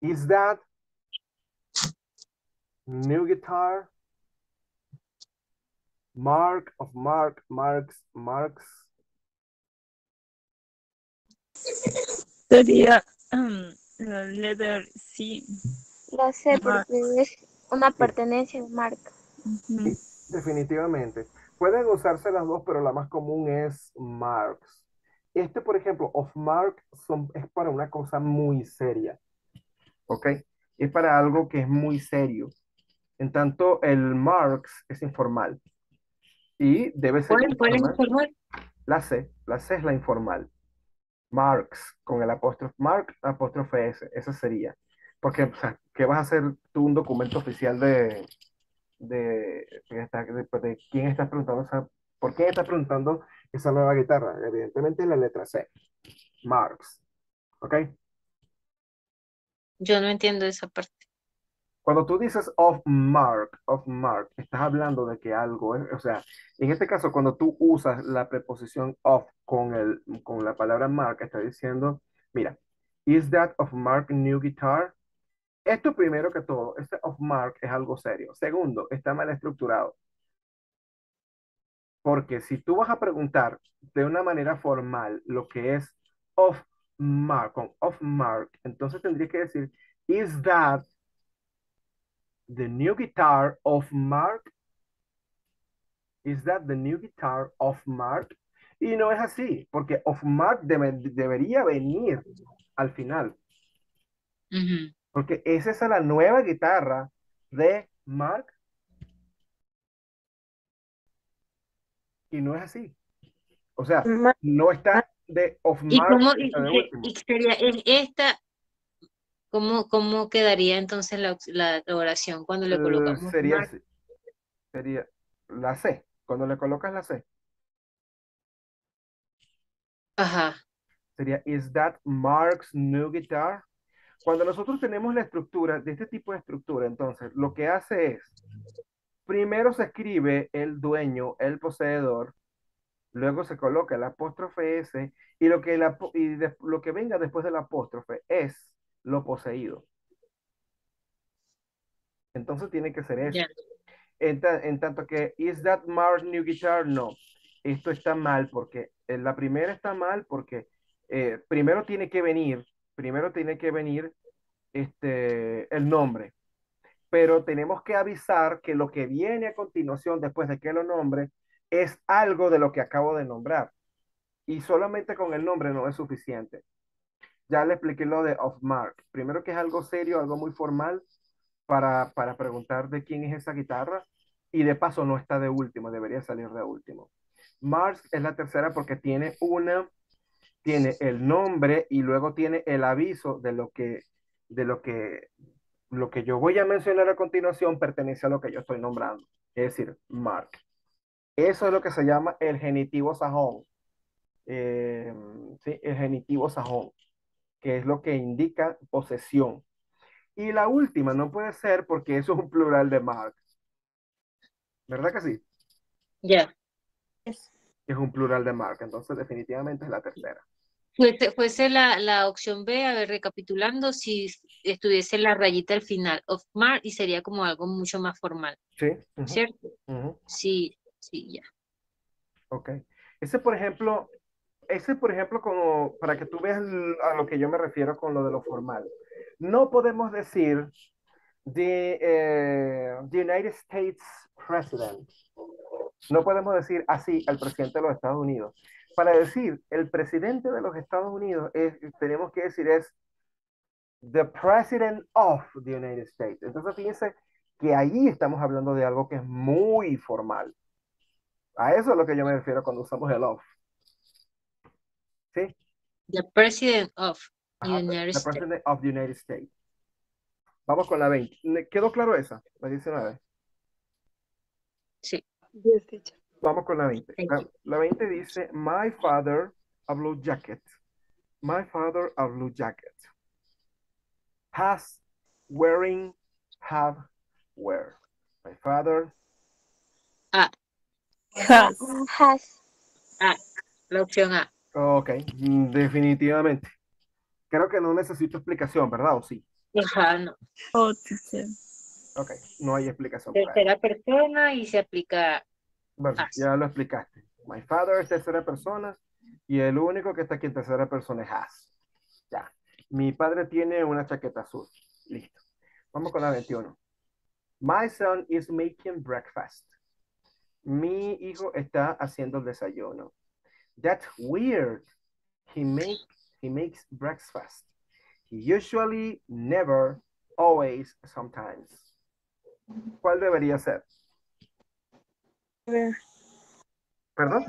is that new guitar? Marks. sería la letter C. La sé Mark. porque es una Sí, pertenencia de marca. Ujú. sí, definitivamente. Pueden usarse las dos, pero la más común es marks. Por ejemplo, of mark es para una cosa muy seria, ¿ok? Es para algo que es muy serio. En tanto, el marks es informal y debe ser ¿Cuál es el informal. formal? La C es la informal. Marks, con el apóstrofe, mark, apóstrofe S, eso sería. Porque, o sea, ¿qué vas a hacer tú un documento oficial de quién estás preguntando? ¿Por qué estás preguntando esa nueva guitarra? Evidentemente la letra C, Marks, ¿ok? Yo no entiendo esa parte. Cuando tú dices of mark, estás hablando de que algo es, o sea, en este caso, cuando tú usas la preposición of con la palabra mark, estás diciendo Mira, is that of Mark new guitar? Esto primero que todo, este of Mark es algo serio. Segundo, está mal estructurado. Porque si tú vas a preguntar de una manera formal lo que es of Mark, con of Mark, entonces tendría que decir, is that the new guitar of Mark? Is that the new guitar of Mark? Y no es así, porque of Mark debería venir al final, Ujú. porque esa es la nueva guitarra de Mark y no es así. O sea, Ma- no está de of ¿Y Mark, cómo, está de último. y sería esta, cómo quedaría entonces la oración cuando le colocamos Sería Mark? así, sería la C. Cuando le colocas la C, Ajá, sería is that Mark's new guitar? Cuando nosotros tenemos la estructura, de este tipo de estructura, entonces lo que hace es, primero se escribe el dueño, el poseedor, luego se coloca el apóstrofe S y lo que venga después del apóstrofe es lo poseído. Entonces tiene que ser eso. ya. En tanto que, ¿is that Mark's new guitar? No. Esto está mal porque, la primera está mal porque primero tiene que venir el nombre. Pero tenemos que avisar que lo que viene a continuación, después de que lo nombre, es algo de lo que acabo de nombrar. Y solamente con el nombre no es suficiente. Ya le expliqué lo de off mark. Primero que es algo serio, algo muy formal para preguntar de quién es esa guitarra. Y de paso no está de último, debería salir de último. Mars es la tercera porque tiene el nombre y luego tiene el aviso de lo que yo voy a mencionar a continuación pertenece a lo que yo estoy nombrando. Es decir, Mark. Eso es lo que se llama el genitivo sajón. Eh, sí, el genitivo sajón, que es lo que indica posesión. Y la última no puede ser porque eso es un plural de Mark. ¿Verdad que sí? Ya. es- Es un plural de Mark. Entonces definitivamente es la tercera. Fuese la opción B, a ver, recapitulando, si estuviese la rayita al final, of Mark, y sería como algo mucho más formal, Sí. Ujú, ¿cierto? ujú. Sí, sí, ya. Ok. Ese, por ejemplo, como para que tú veas a lo que yo me refiero con lo de lo formal. No podemos decir the United States President. No podemos decir así al presidente de los Estados Unidos. Para decir el presidente de los Estados Unidos, tenemos que decir es the President of the United States. Entonces fíjense que ahí estamos hablando de algo que es muy formal. A eso es lo que yo me refiero cuando usamos el of. ¿Sí? The President of Ajá, United the States. President of the United States. Vamos con la 20. ¿Quedó claro esa? La 19. Sí. Yes, teacher. Vamos con la 20. Thank you. La 20 dice, my father a blue jacket. My father a blue jacket. Has, wearing, have, wear. My father. Ah, Has. Has. la opción A. Ok, definitivamente. Creo que no necesito explicación, ¿verdad? ¿O sí? Ajá, no. Oh, teacher. Ok, no hay explicación para eso. Tercera persona y se aplica Bueno, as. ya lo explicaste. My father es tercera persona y el único que está aquí en tercera persona es has. Ya. Mi padre tiene una chaqueta azul. Listo. Vamos con la 21. My son is making breakfast. Mi hijo está haciendo el desayuno. That's weird. He makes breakfast. He usually, never, always, sometimes. ¿Cuál debería ser? ver, ¿Perdón?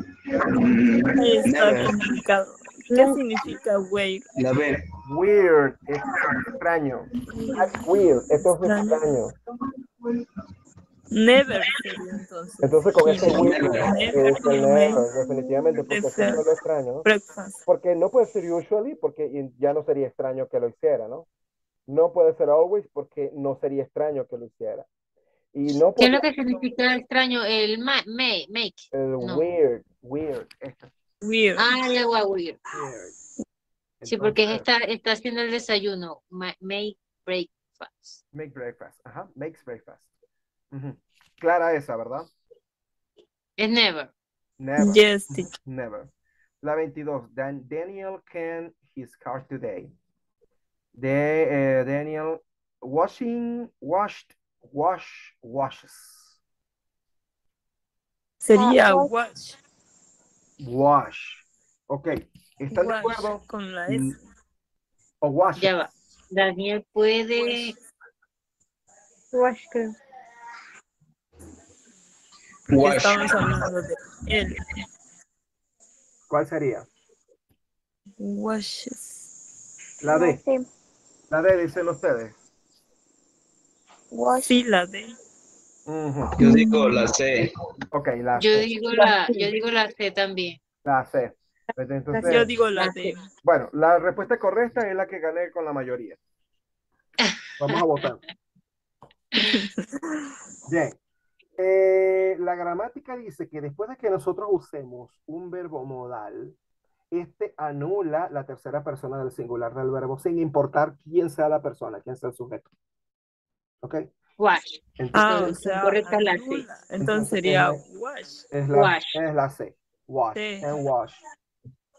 Ahí está Never. complicado. ¿Qué no, significa wait? La B. Weird, es extraño. That's weird, esto es Extraño. extraño. Never sería entonces. Entonces con He ese weird never es el never, definitivamente, porque eso es lo extraño, ¿no? breakfast. Porque no puede ser usually, porque ya no sería extraño que lo hiciera, ¿no? No puede ser always, porque no sería extraño que lo hiciera. Y no ¿Qué es podría lo que significa extraño? El make. el No. weird, esto. Weird. Ah, el agua weird. Weird. Sí, porque Entonces, está haciendo el desayuno. Make breakfast. make breakfast. Ajá, makes breakfast. Ujú. Clara esa, ¿verdad? Es never. Never. Yes, Ujú, teacher. never. La 22. Daniel can his car today. Daniel washes. Sería Wash. wash. Wash. Ok. ¿Están de Wash acuerdo? con la Mm, S. O washes. Ya va. Daniel puede. Wash, creo. Porque Wash. estamos hablando de él. ¿Cuál sería? Washes. La La D. C. La D, dicen ustedes. Wash. Sí, la D. Ujú. Yo digo la C. Ok, la Yo C. digo La yo C. digo la C también. La C. La Entonces, Yo C. digo la La D. C. bueno, la respuesta correcta es la que gané con la mayoría. Vamos a votar. Bien. La gramática dice que después de que nosotros usemos un verbo modal, este anula la tercera persona del singular del verbo sin importar quién sea la persona, quién sea el sujeto. ¿Ok? Wash. Entonces, Ah, o Entonces, sea, correcta es la C. anula. Entonces entonces sería wash. Wash. es la C. Wash. C. And wash.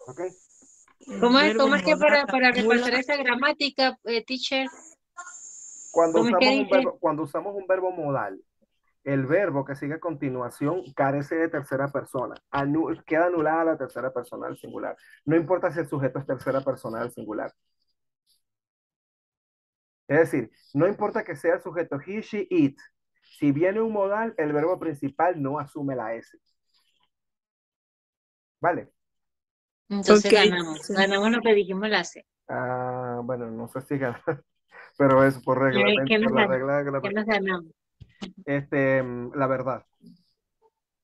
¿Ok? El verbo ¿Cómo es que modal para anula. repasar esa gramática, teacher? Cuando ¿Cómo es que dice? cuando usamos un verbo modal, el verbo que sigue a continuación carece de tercera persona. Queda anulada la tercera persona del singular. No importa si el sujeto es tercera persona del singular. Es decir, no importa que sea el sujeto he, she, it. Si viene un modal, el verbo principal no asume la S. ¿Vale? Entonces Ok, ganamos. teacher. Ganamos lo que dijimos la C. Ah, bueno, no sé si gana, pero es por reglamento, ¿Qué por nos la ganamos? regla de ¿Qué gramática. nos ganamos? La verdad,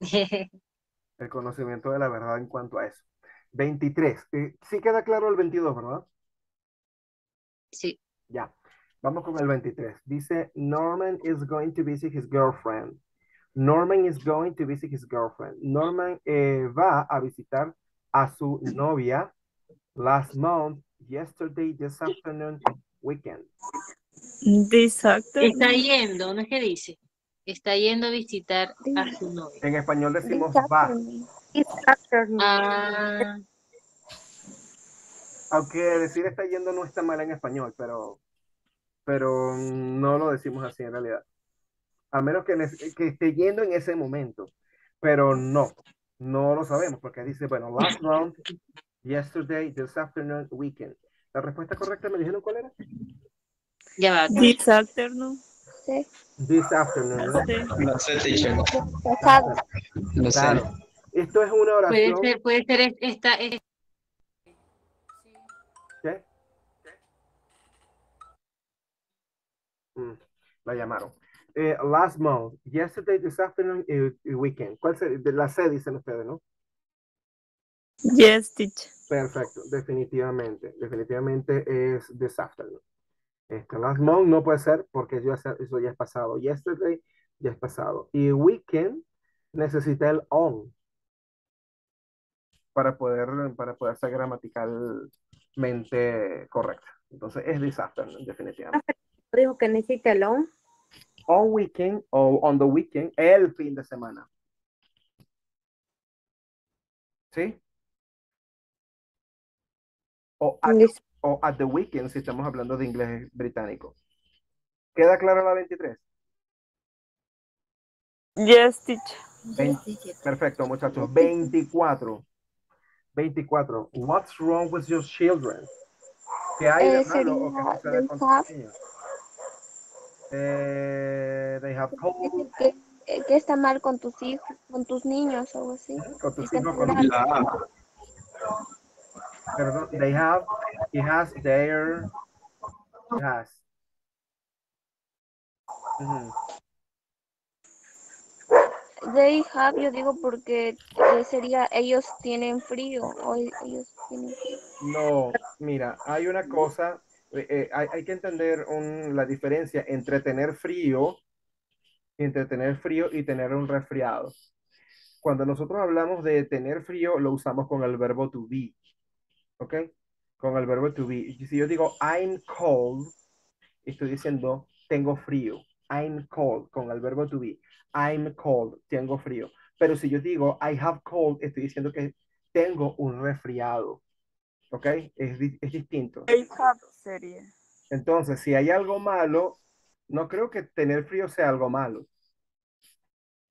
el conocimiento de la verdad en cuanto a eso. 23. Sí queda claro el 22, ¿verdad? Sí. Ya. Vamos con el 23. Dice, Norman is going to visit his girlfriend. Norman is going to visit his girlfriend. Norman va a visitar a su novia last month, yesterday, this afternoon, weekend. This actor. Está yendo, ¿no es que dice? Está yendo a visitar a su novia. En español This decimos va, afternoon. This afternoon. Ah, aunque decir está yendo no está mal en español, pero no lo decimos así en realidad. A menos que esté yendo en ese momento, pero no lo sabemos porque dice, bueno, last month, yesterday, this afternoon, weekend. La respuesta correcta, ¿me dijeron cuál era? ya va. This afternoon. C. This afternoon, La ¿no? C. La C, teacher. Pasado. La C. Claro. Esto es una oración. Puede ser esta. ¿Qué? Mm, la llamaron. Last month, yesterday, this afternoon, weekend. ¿Cuál sería? De la C dicen ustedes, ¿no? Yes, teacher. Perfecto, definitivamente es this afternoon. Last month no puede ser porque eso ya es pasado. Yesterday ya es pasado. Y weekend necesita el on para poder ser gramaticalmente correcta. Entonces es this afternoon, definitivamente. Dijo que necesita el on. On weekend o on the weekend, el fin de semana. ¿Sí? O at the weekend si estamos hablando de inglés británico. ¿Queda claro la 23? Yes, teacher. Perfecto, muchachos. 24. What's wrong with your children? ¿Qué hay de malo o qué Sería sucede they con tus have. niños? They have cold. ¿Qué está mal con tus hijos, con tus niños o algo así? Con tus Está en hijos, con plural. La A. perdón, they have, he has, their, he has. Ujú. They have, yo digo porque sería ellos tienen frío o ellos tienen frío. No, mira, hay una cosa, hay que entender la diferencia entre tener frío y tener un resfriado. Cuando nosotros hablamos de tener frío, lo usamos con el verbo to be, ¿ok? con el verbo to be. Y si yo digo I'm cold, estoy diciendo tengo frío. I'm cold con el verbo to be. I'm cold, tengo frío. Pero si yo digo I have cold, estoy diciendo que tengo un resfriado. ¿Ok? Es distinto. They have sería. Entonces, si hay algo malo, no creo que tener frío sea algo malo.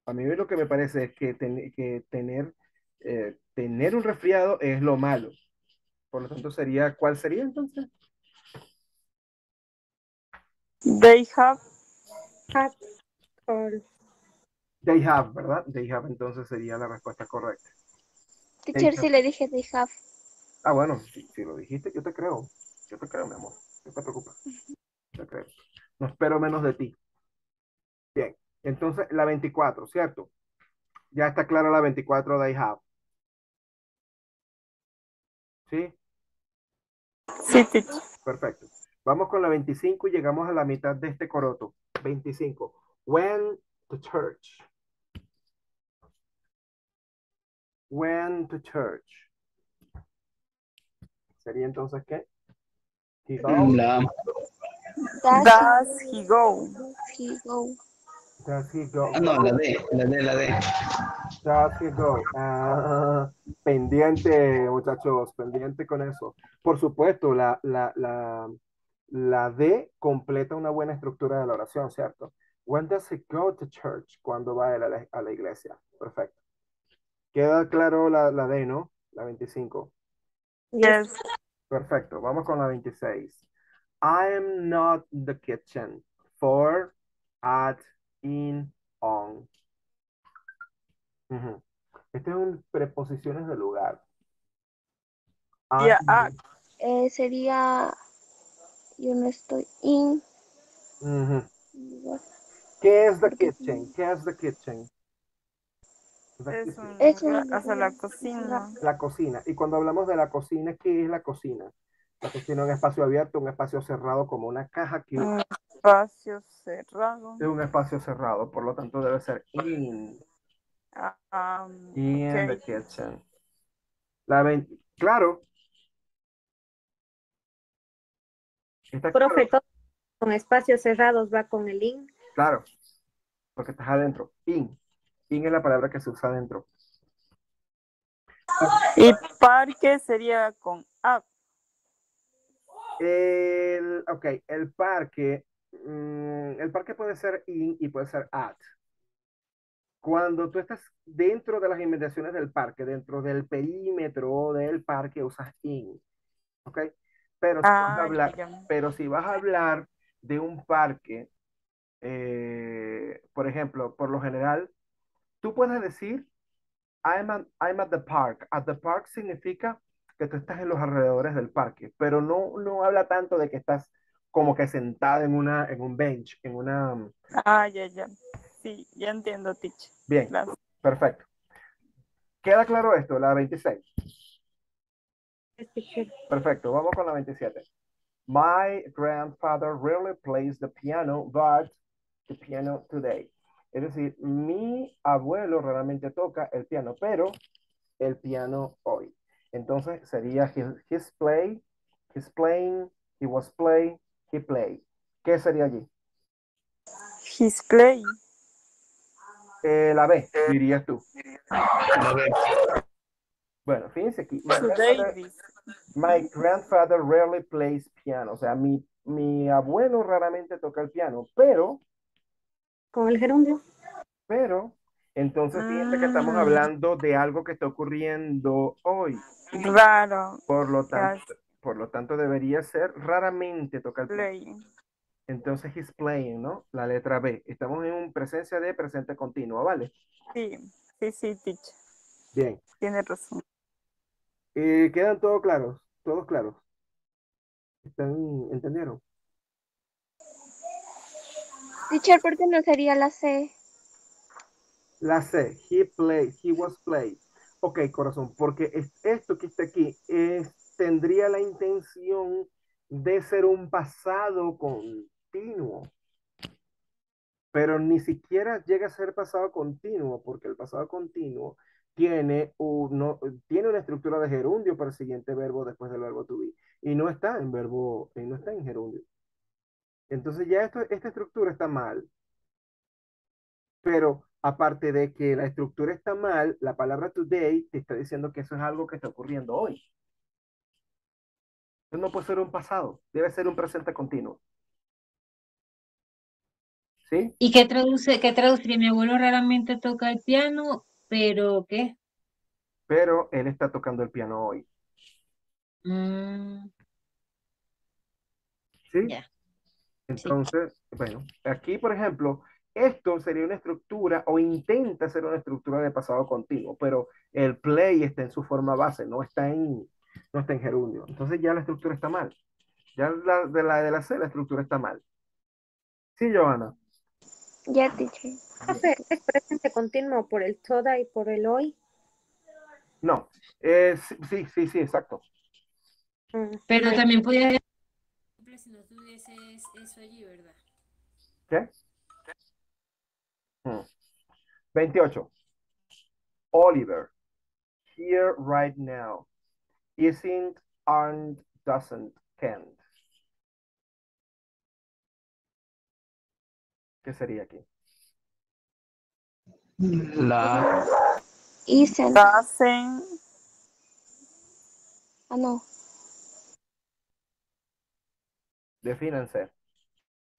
A mí lo que me parece es que, tener un resfriado es lo malo. Por lo tanto, ¿cuál sería entonces? They have. Had or They have, ¿verdad? They have, entonces sería la respuesta correcta. Teacher, They sí have. le dije they have. Ah, bueno, si lo dijiste, yo te creo. Yo te creo, mi amor. No te preocupes. Te creo. No espero menos de ti. Bien. Entonces, la 24, ¿cierto? Ya está clara la 24, they have. ¿Sí? Sí, teacher. Perfecto. Vamos con la 25 y llegamos a la mitad de este coroto. 25. When to church. When to church. ¿Sería entonces qué? He goes. La, Does he go? He go. Does he go? no, la D. Does he go? Pendiente, muchachos, pendiente con eso. Por supuesto, la D completa una buena estructura de la oración, ¿cierto? When does he go to church? Cuando va él a la iglesia. Perfecto. Queda claro la D, ¿no? La 25. yes. Yes. Perfecto. Vamos con la 26. I am not in the kitchen. For, at, in, on. Ujú. Este es un preposiciones de lugar. Yeah, Sería, yo no estoy in. Ujú. ¿Qué es the Porque kitchen? ¿Qué es the kitchen? The es kitchen. es hacia la cocina. La cocina. Y cuando hablamos de la cocina, ¿qué es la cocina? La cocina es un espacio abierto, un espacio cerrado como una caja que Un espacio cerrado. es un espacio cerrado, por lo tanto debe ser in the Okay. kitchen. Claro, está claro, Profe, todo con espacios cerrados va con el in. claro, porque estás adentro. In es la palabra que se usa adentro. Y parque sería con up. Ok, el parque puede ser in y puede ser at. Cuando tú estás dentro de las inmediaciones del parque, dentro del perímetro del parque, usas in, ¿ok? Pero si vas a hablar, Ya. pero si vas a hablar de un parque, por ejemplo, por lo general, tú puedes decir I'm at the park. At the park significa que tú estás en los alrededores del parque, pero no habla tanto de que estás como que sentada en un bench, Ya. Sí, ya entiendo, teacher. Bien, Gracias. perfecto. ¿Queda claro esto? La 26. Yes, teacher. Perfecto, vamos con la 27. My grandfather rarely plays the piano, but the piano today. Es decir, mi abuelo raramente toca el piano, pero el piano hoy. Entonces sería his play, his playing, he was play, he play. ¿Qué sería allí? His play. La B, dirías tú. La B. Bueno, fíjense aquí. Today. My grandfather rarely plays piano. O sea, mi abuelo raramente toca el piano, Con el gerundio. entonces fíjense que estamos hablando de algo que está ocurriendo hoy. Raro. Por lo tanto debería ser raramente toca el piano. Play. Entonces he's playing, ¿no? La letra B. Estamos en presencia de presente continuo, ¿vale? Sí, teacher. Bien. Tiene razón. ¿Quedan todos claros? ¿Todos claros? ¿Entendieron? Teacher, ¿por qué no sería la C? La C, he was play. Ok, corazón, porque esto que está aquí tendría la intención de ser un pasado continuo, pero ni siquiera llega a ser pasado continuo, porque el pasado continuo tiene una estructura de gerundio para el siguiente verbo después del verbo to be. Y no está no está en gerundio. Entonces ya esta estructura está mal. Pero aparte de que la estructura está mal, la palabra today te está diciendo que eso es algo que está ocurriendo hoy. Entonces no puede ser un pasado, debe ser un presente continuo. ¿Sí? ¿Y qué traduce? ¿Qué traduciría? Mi abuelo raramente toca el piano, pero ¿qué? Pero él está tocando el piano hoy. Mm, ¿Sí? ya, sí. Entonces, bueno, aquí, por ejemplo, esto sería una estructura o intenta ser una estructura de pasado continuo, pero el play está en su forma base, no está en gerundio. Entonces ya la estructura está mal. Ya la C, la estructura está mal. Sí, Johanna. Ya, teacher. Profe, ¿es presente continuo por el toda y por el hoy? No. Sí, exacto. Pero también podría ser si no tuvieses eso allí, ¿verdad? ¿Qué? 28. Oliver. Here right now. Isn't, aren't, doesn't, can't. ¿Qué sería aquí? La Isn't. Hacen. Ah, no. Defínanse.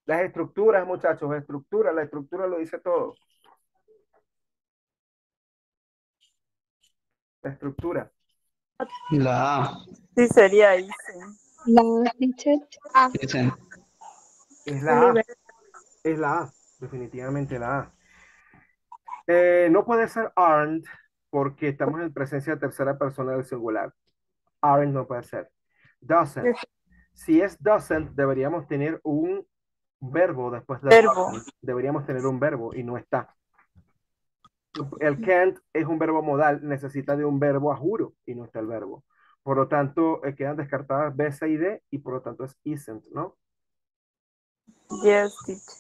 Las estructuras, muchachos, la estructura lo dice todo. La estructura. la A. Sí, sería dicen. La teacher. Ah, Dicen, Es la A. Oliver. Es la A. Definitivamente la A. No puede ser aren't porque estamos en presencia de tercera persona del singular. Aren't no puede ser. Doesn't. Si es doesn't, deberíamos tener un verbo después del Verbo. doesn't. Deberíamos tener un verbo y no está. El can't es un verbo modal, necesita de un verbo a juro y no está el verbo. Por lo tanto, quedan descartadas B, C y D y por lo tanto es isn't, ¿no? Yes, teacher.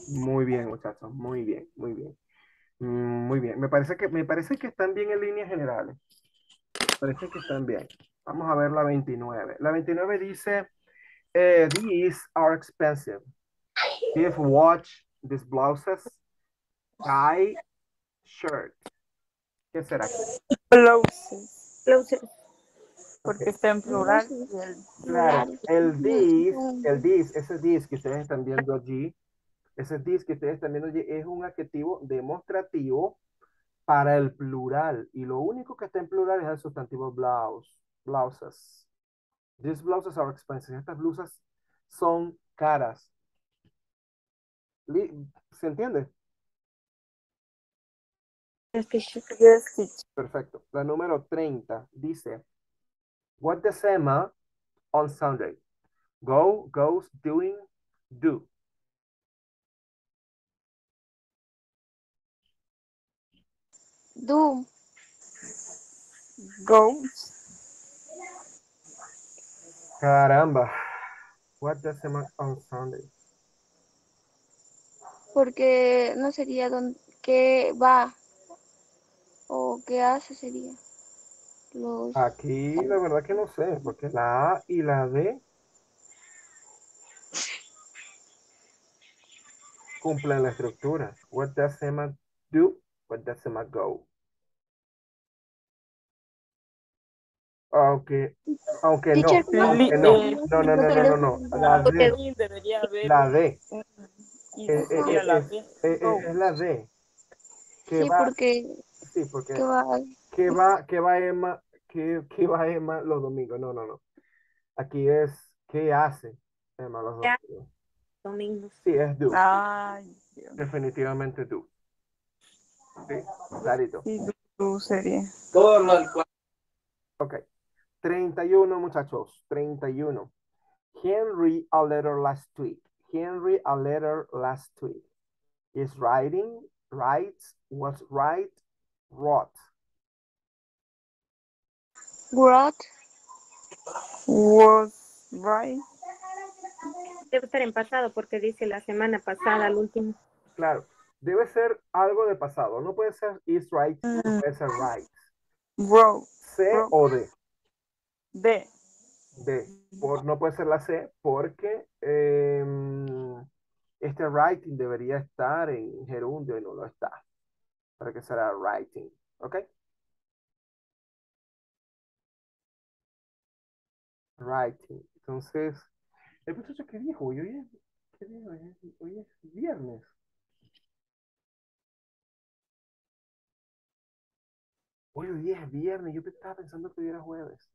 Muy bien, muchachos, muy bien, muy bien. Muy bien, me parece que están bien en líneas generales. Parece que están bien. Vamos a ver la 29. La 29 dice, these are expensive. Give watch, these blouses, tie, shirt. ¿Qué será? Blouses. Closer. Porque Ok. está en plural. blouses. Y el Claro, Plural. ese this que ustedes están viendo allí, ese this que ustedes están viendo allí es un adjetivo demostrativo para el plural. Y lo único que está en plural es el sustantivo blouses. These blouses are expensive. Estas blusas son caras. ¿Se entiende? Yes, teacher. Perfecto. La número 30 dice, what does Emma on Sunday? Go, goes, doing, do. Do. Goes. Caramba. What does Emma on Sunday? Porque no sería donde, qué va o qué hace sería. Los. Aquí la verdad que no sé, porque la A y la D cumplen la estructura. What does Emma do? What does Emma go? Aunque, aunque no, Teacher, aunque no. No. Debería haber La D. y sería la B. Go. Es la D. Que sí, va, porque sí, qué porque va. que va Emma, que va Emma los domingos. No. Aquí es, ¿qué hace Emma los Ya, domingos? domingos. Sí, es do. Ay, Dios. Definitivamente do. Sí, clarito. Sí, tú sería. Ok. 31, muchachos. 31. Henry a letter last week. Henry a letter last week. Is writing, writes, was right, wrote. Growth. Was right. Debe estar en pasado porque dice la semana pasada, al último. Claro, debe ser algo de pasado. No puede ser is right, no puede ser right. Bro, ¿C bro, o D? D. D. No puede ser la C porque este writing debería estar en gerundio y no lo está. ¿Para qué será writing? ¿Ok? Writing. Entonces, el muchacho que dijo, ¿qué día es? Hoy es viernes. Hoy es viernes, yo estaba pensando que hoy era jueves.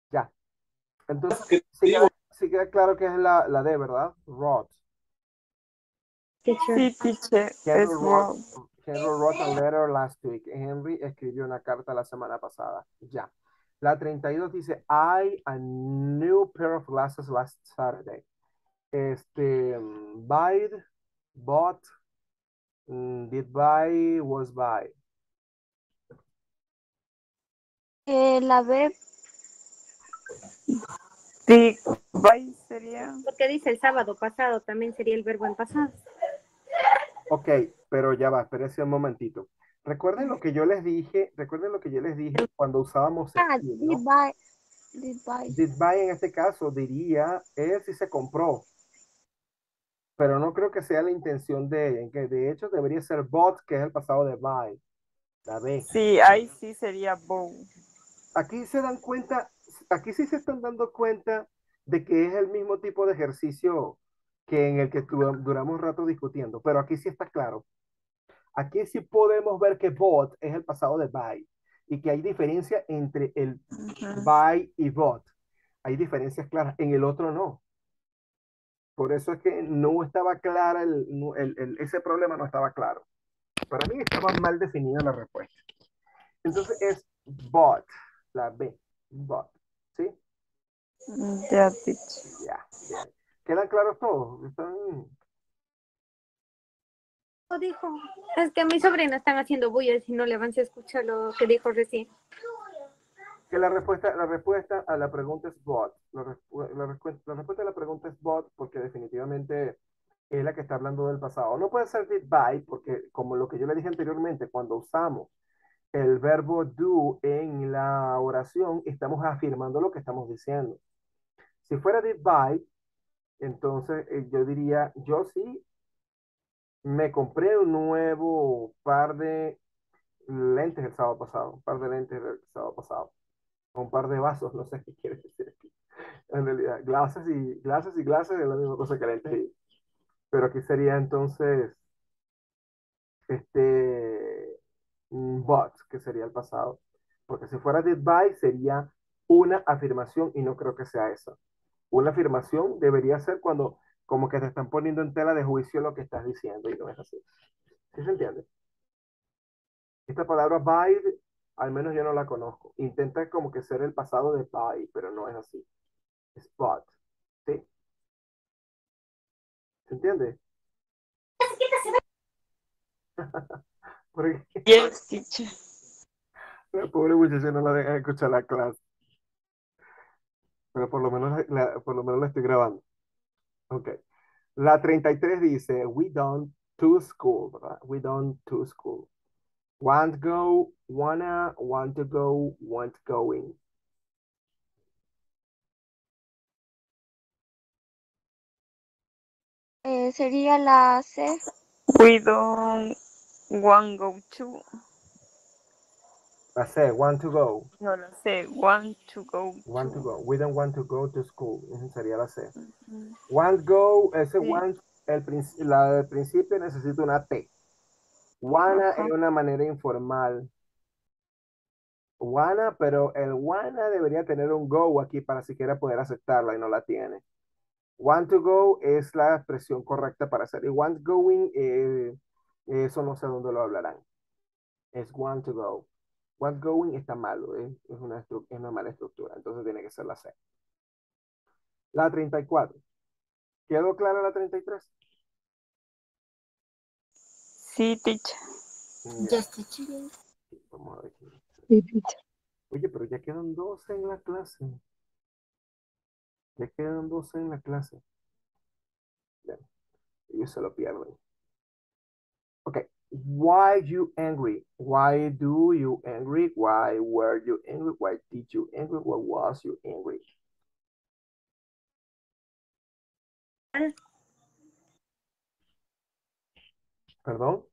Ya. Entonces, sí queda claro que es la D, ¿verdad? Wrote. Teacher. Sí, teacher, Henry es bro. wrote a letter last week. Henry escribió una carta la semana pasada. Ya. La 32 dice, I a new pair of glasses last Saturday. Buy, bought, did buy, was buy. La B, Did buy sería. Porque dice el sábado pasado, también sería el verbo en pasado. Ok, pero ya va, espérense un momentito. Recuerden lo que yo les dije cuando usábamos el did ¿no? buy, did buy. Did buy en este caso diría es si se compró, pero no creo que sea la intención de, que de hecho debería ser bought, que es el pasado de buy, la B. Sí, ahí sí sería bow. Aquí se dan cuenta, aquí sí se están dando cuenta de que es el mismo tipo de ejercicio que en el que duramos un rato discutiendo, pero aquí sí está claro. Aquí sí podemos ver que bought es el pasado de buy y que hay diferencia entre el buy y bought. Hay diferencias claras, en el otro no. Por eso es que no estaba clara, ese problema no estaba claro. Para mí estaba mal definida la respuesta. Entonces es bought, la B, bought, ¿sí? Ya, teacher. Ya, bien. ¿Quedan claros todos? Lo dijo. Es que mis sobrinos están haciendo bulla y no le avancé a escuchar lo que dijo recién. Que la respuesta a la pregunta es bot. La respuesta a la pregunta es bot porque definitivamente es la que está hablando del pasado. No puede ser did by porque como lo que yo le dije anteriormente, cuando usamos el verbo do en la oración, estamos afirmando lo que estamos diciendo. Si fuera did by, entonces yo diría, yo sí me compré un nuevo par de lentes el sábado pasado, un par de lentes el sábado pasado, o un par de vasos, no sé qué quiere decir aquí. En realidad, glasses es la misma cosa que lentes. Pero aquí sería entonces, este, but, que sería el pasado. Porque si fuera did by, sería una afirmación y no creo que sea esa. Una afirmación debería ser cuando como que te están poniendo en tela de juicio lo que estás diciendo y no es así. ¿Sí se entiende? Esta palabra by, al menos yo no la conozco. Intenta como que ser el pasado de by, pero no es así. Es but. ¿Sí? ¿Se entiende? Porque Yes, teacher. la pobre muchacha no la deja escuchar la clase. Pero por lo menos la estoy grabando. Ok. La 33 dice, we don't to school, ¿verdad? We don't to school. Want go, wanna, want to go, want going. Sería la C. We don't want go to. I say, want to go. No la sé. Want to go Want to to. go. We don't want to go to school. Sería la C. Want go, ese Sí. want, la del principio necesita una T. Wanna Ajá. es una manera informal. Wanna, pero el wanna debería tener un go aquí para siquiera poder aceptarla y no la tiene. Want to go es la expresión correcta para hacer. Y want going, eso no sé dónde lo hablarán. Es want to go. Want going está malo, es una mala estructura, entonces tiene que ser la C. La 34. ¿Quedó clara la 33? Sí, teacher. Ya. Vamos a ver aquí. Sí, teacher. Oye, pero ya quedan 12 en la clase. Ya quedan 12 en la clase. Bien, ellos se lo pierden. Ok, Why you angry? Why do you angry? Why were you angry? Why did you angry? Why was you angry? Perdón.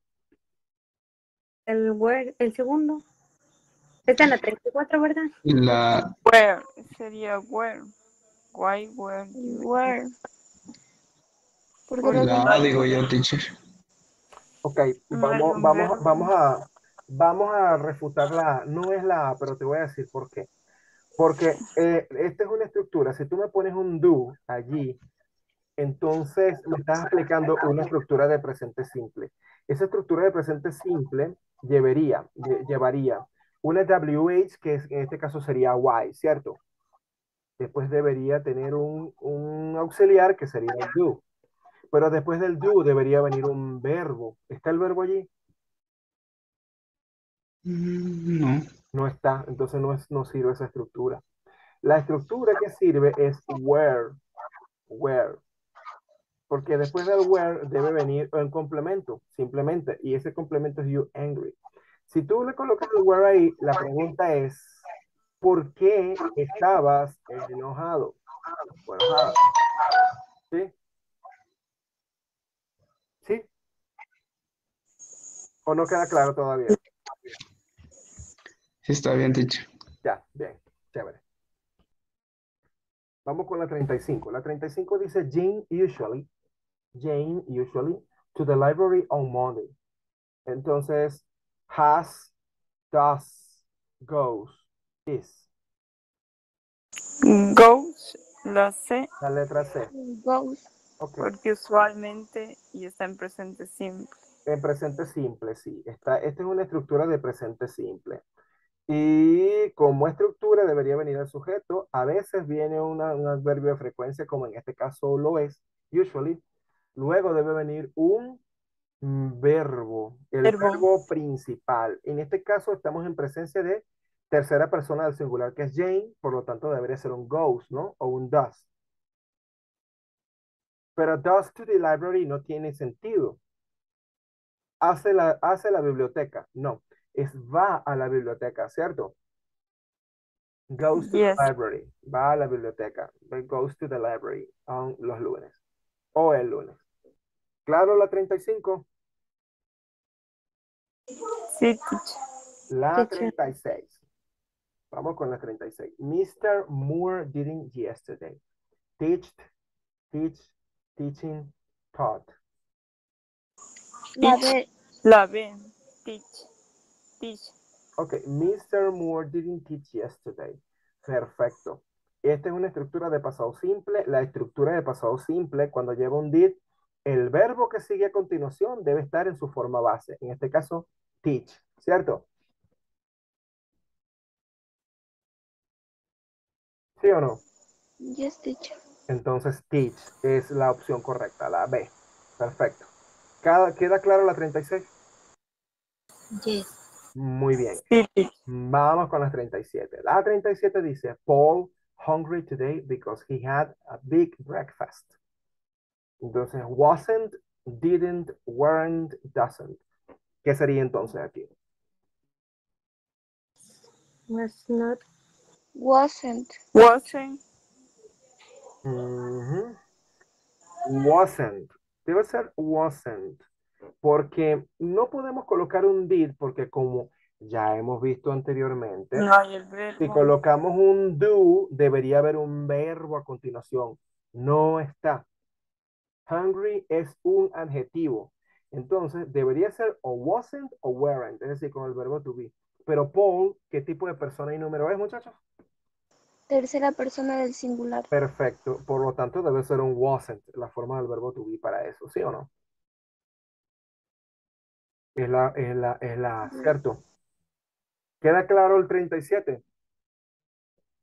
El segundo. Está en la 34, ¿verdad? La, Where sería where. Why were you? Where. Porque Porque no la no A hay digo un, yo, teacher. Ok, no hay un verbo. vamos a refutar la A. No es la A, pero te voy a decir por qué. Porque esta es una estructura. Si tú me pones un do allí, entonces me estás aplicando una estructura de presente simple. Esa estructura de presente simple llevaría una WH, que en este caso sería Y, ¿cierto? Después debería tener un auxiliar que sería el do. Pero después del do debería venir un verbo. ¿Está el verbo allí? No. No está, entonces no sirve esa estructura. La estructura que sirve es where, porque después del where debe venir un complemento, simplemente, y ese complemento es you angry. Si tú le colocas el where ahí, la pregunta es, ¿por qué estabas enojado? O enojada. ¿Sí? ¿Sí? ¿O no queda claro todavía? Sí, está bien, teacher. Ya, bien, chévere. Vamos con la 35. La 35 dice Jane usually to the library on Monday. Entonces, has, does, goes, is. Goes, la C, La letra C. goes. Ok. porque usualmente y está en presente simple. En presente simple, sí. Esta es una estructura de presente simple. Y como estructura debería venir el sujeto. A veces viene un adverbio de frecuencia, como en este caso lo es, usually. Luego debe venir un verbo, el Verbo. verbo principal. En este caso estamos en presencia de tercera persona del singular, que es Jane, por lo tanto debería ser un goes, ¿no? O un does. Pero does to the library no tiene sentido. Hace la biblioteca. No, es va a la biblioteca, ¿cierto? Goes to Yes. the library. Va a la biblioteca. Goes to the library on los lunes. O el lunes. ¿Claro la 35? Sí, teacher. La Teacher. 36. Vamos con la 36. Mr. Moore didn't yesterday. Teached, teaching, taught. La Teach. B. La B. Teach. Ok, Mr. Moore didn't teach yesterday. Perfecto. Esta es una estructura de pasado simple. La estructura de pasado simple, cuando lleva un did, el verbo que sigue a continuación debe estar en su forma base. En este caso, teach, ¿cierto? ¿Sí o no? Yes, teacher. Entonces, teach es la opción correcta, la B. Perfecto. ¿Queda claro la 36? Yes. Muy bien. Sí, teacher. Vamos con las 37. La 37 dice, Paul hungry today because he had a big breakfast. Entonces, wasn't, didn't, weren't, doesn't. ¿Qué sería entonces aquí? Was not. Wasn't. Wasn't. Wasn't. Debe ser wasn't. Porque no podemos colocar un did porque como ya hemos visto anteriormente, No hay el si verbo. colocamos un do, debería haber un verbo a continuación. No está. Hungry es un adjetivo. Entonces, debería ser o wasn't o weren't, es decir, con el verbo to be. Pero Paul, ¿qué tipo de persona y número es, muchachos? Tercera persona del singular. Perfecto. Por lo tanto, debe ser un wasn't, la forma del verbo to be para eso, ¿sí o no? ¿Cierto? ¿Queda claro el 37?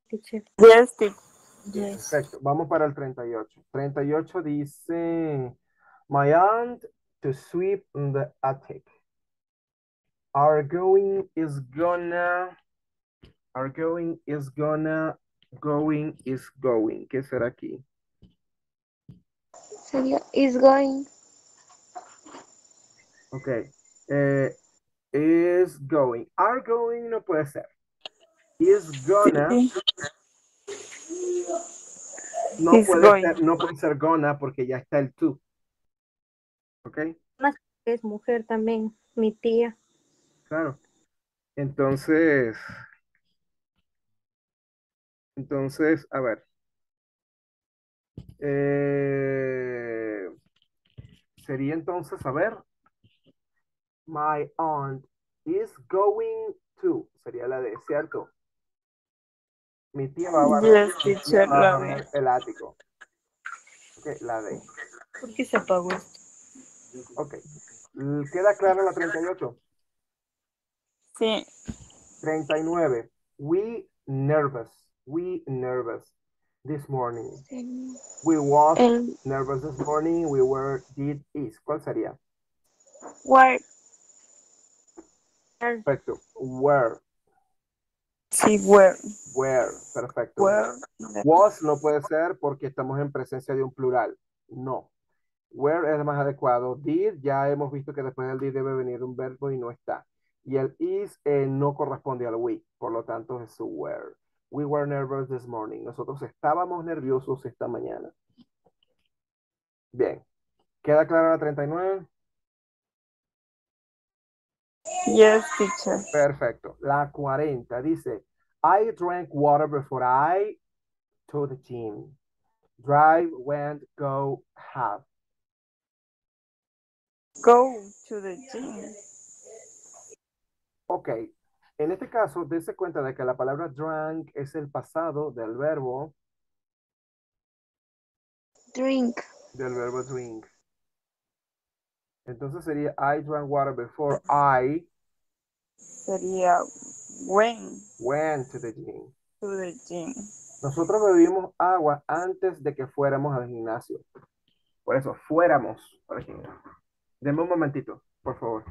Teacher. Yes, teacher. Yes. Perfecto. Vamos para el 38. 38 dice, my aunt to sweep the attic. Our going is gonna, going is going. ¿Qué será aquí? Sería is going. Ok. Eh, is going. Are going no puede ser. Is gonna Sí, no is puede going. ser, no puede ser gonna porque ya está el to. ¿Ok? Más que es mujer también, mi tía. Claro. Entonces, a ver. Eh, sería entonces, a ver. My aunt is going to. Sería la de, ¿cierto? Mi tía va a barrer, Yes, mi tía teacher, va a la de. barrer el ático. Ok, la de. ¿Por qué se apagó esto? Ok. ¿Queda clara la 38? Sí, 39. We nervous this morning. We was El nervous this morning. We were, did, is. ¿Cuál sería? where, Perfecto. Were. sí, where. Perfecto. Where. Was no puede ser porque estamos en presencia de un plural. No. Where es más adecuado. Did, ya hemos visto que después del did debe venir un verbo y no está. Y el is no corresponde al we, por lo tanto es su were. We were nervous this morning. Nosotros estábamos nerviosos esta mañana. Bien. ¿Queda clara la 39? Yes, teacher. Perfecto. La 40 dice, I drank water before I to the gym. Drive, went, go, have. Go to the gym. Ok. En este caso, dése cuenta de que la palabra drank es el pasado drink, del verbo drink. Entonces sería I drank water before I Sería when went to the gym. to the gym. Nosotros bebimos agua antes de que fuéramos al gimnasio. Por eso, fuéramos al gimnasio. Denme un momentito, por favor.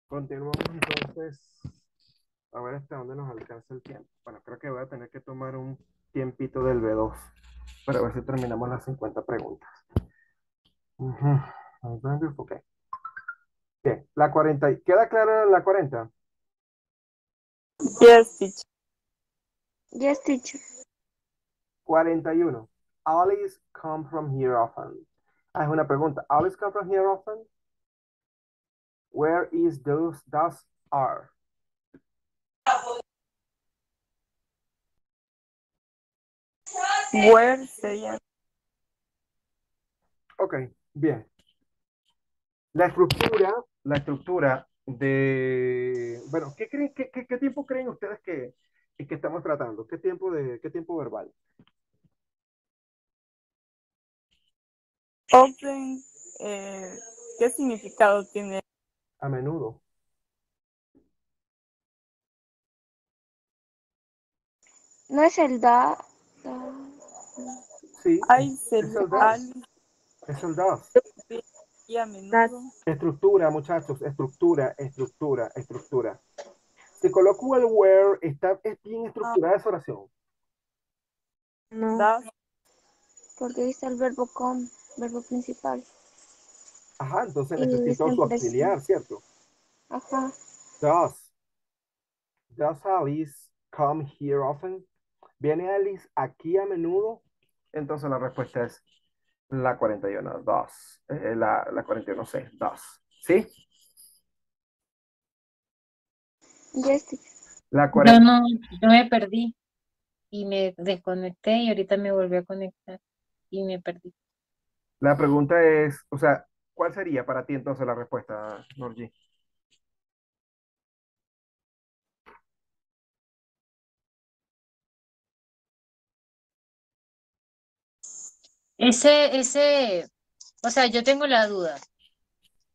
Continuamos entonces. A ver hasta dónde nos alcanza el tiempo. Bueno, creo que voy a tener que tomar un tiempito del B2 para ver si terminamos las 50 preguntas. Ujú. Ok. Bien, la 40. ¿Queda clara la 40? Yes, teacher. yes, teacher. 41. Alice come from here often. Ah, es una pregunta. Alice come from here often? Where is those are? Where sería. Ok, bien. La estructura de, bueno, ¿qué creen, qué tiempo creen ustedes que estamos tratando? ¿Qué tiempo verbal? Often, ¿qué significado tiene? A menudo. No es el Sí, Ay, es sería el does. Alice Es el does. y a menudo. Estructura, muchachos, estructura. Si coloco el where, es bien estructurada esa oración. No, Das, porque ahí está el verbo come, verbo principal. Ajá, entonces Y necesito está en su auxiliar, presente. ¿cierto? Ajá. Does. Does Alice come here often? ¿Viene Alice aquí a menudo? Entonces la respuesta es la 41, does. La 41C, does. ¿Sí? Yes, teacher. La Yo 40, no, yo me perdí y me desconecté y ahorita me volví a conectar y me perdí. la pregunta es, o sea, ¿cuál sería para ti entonces la respuesta, Norgi? O sea, yo tengo la duda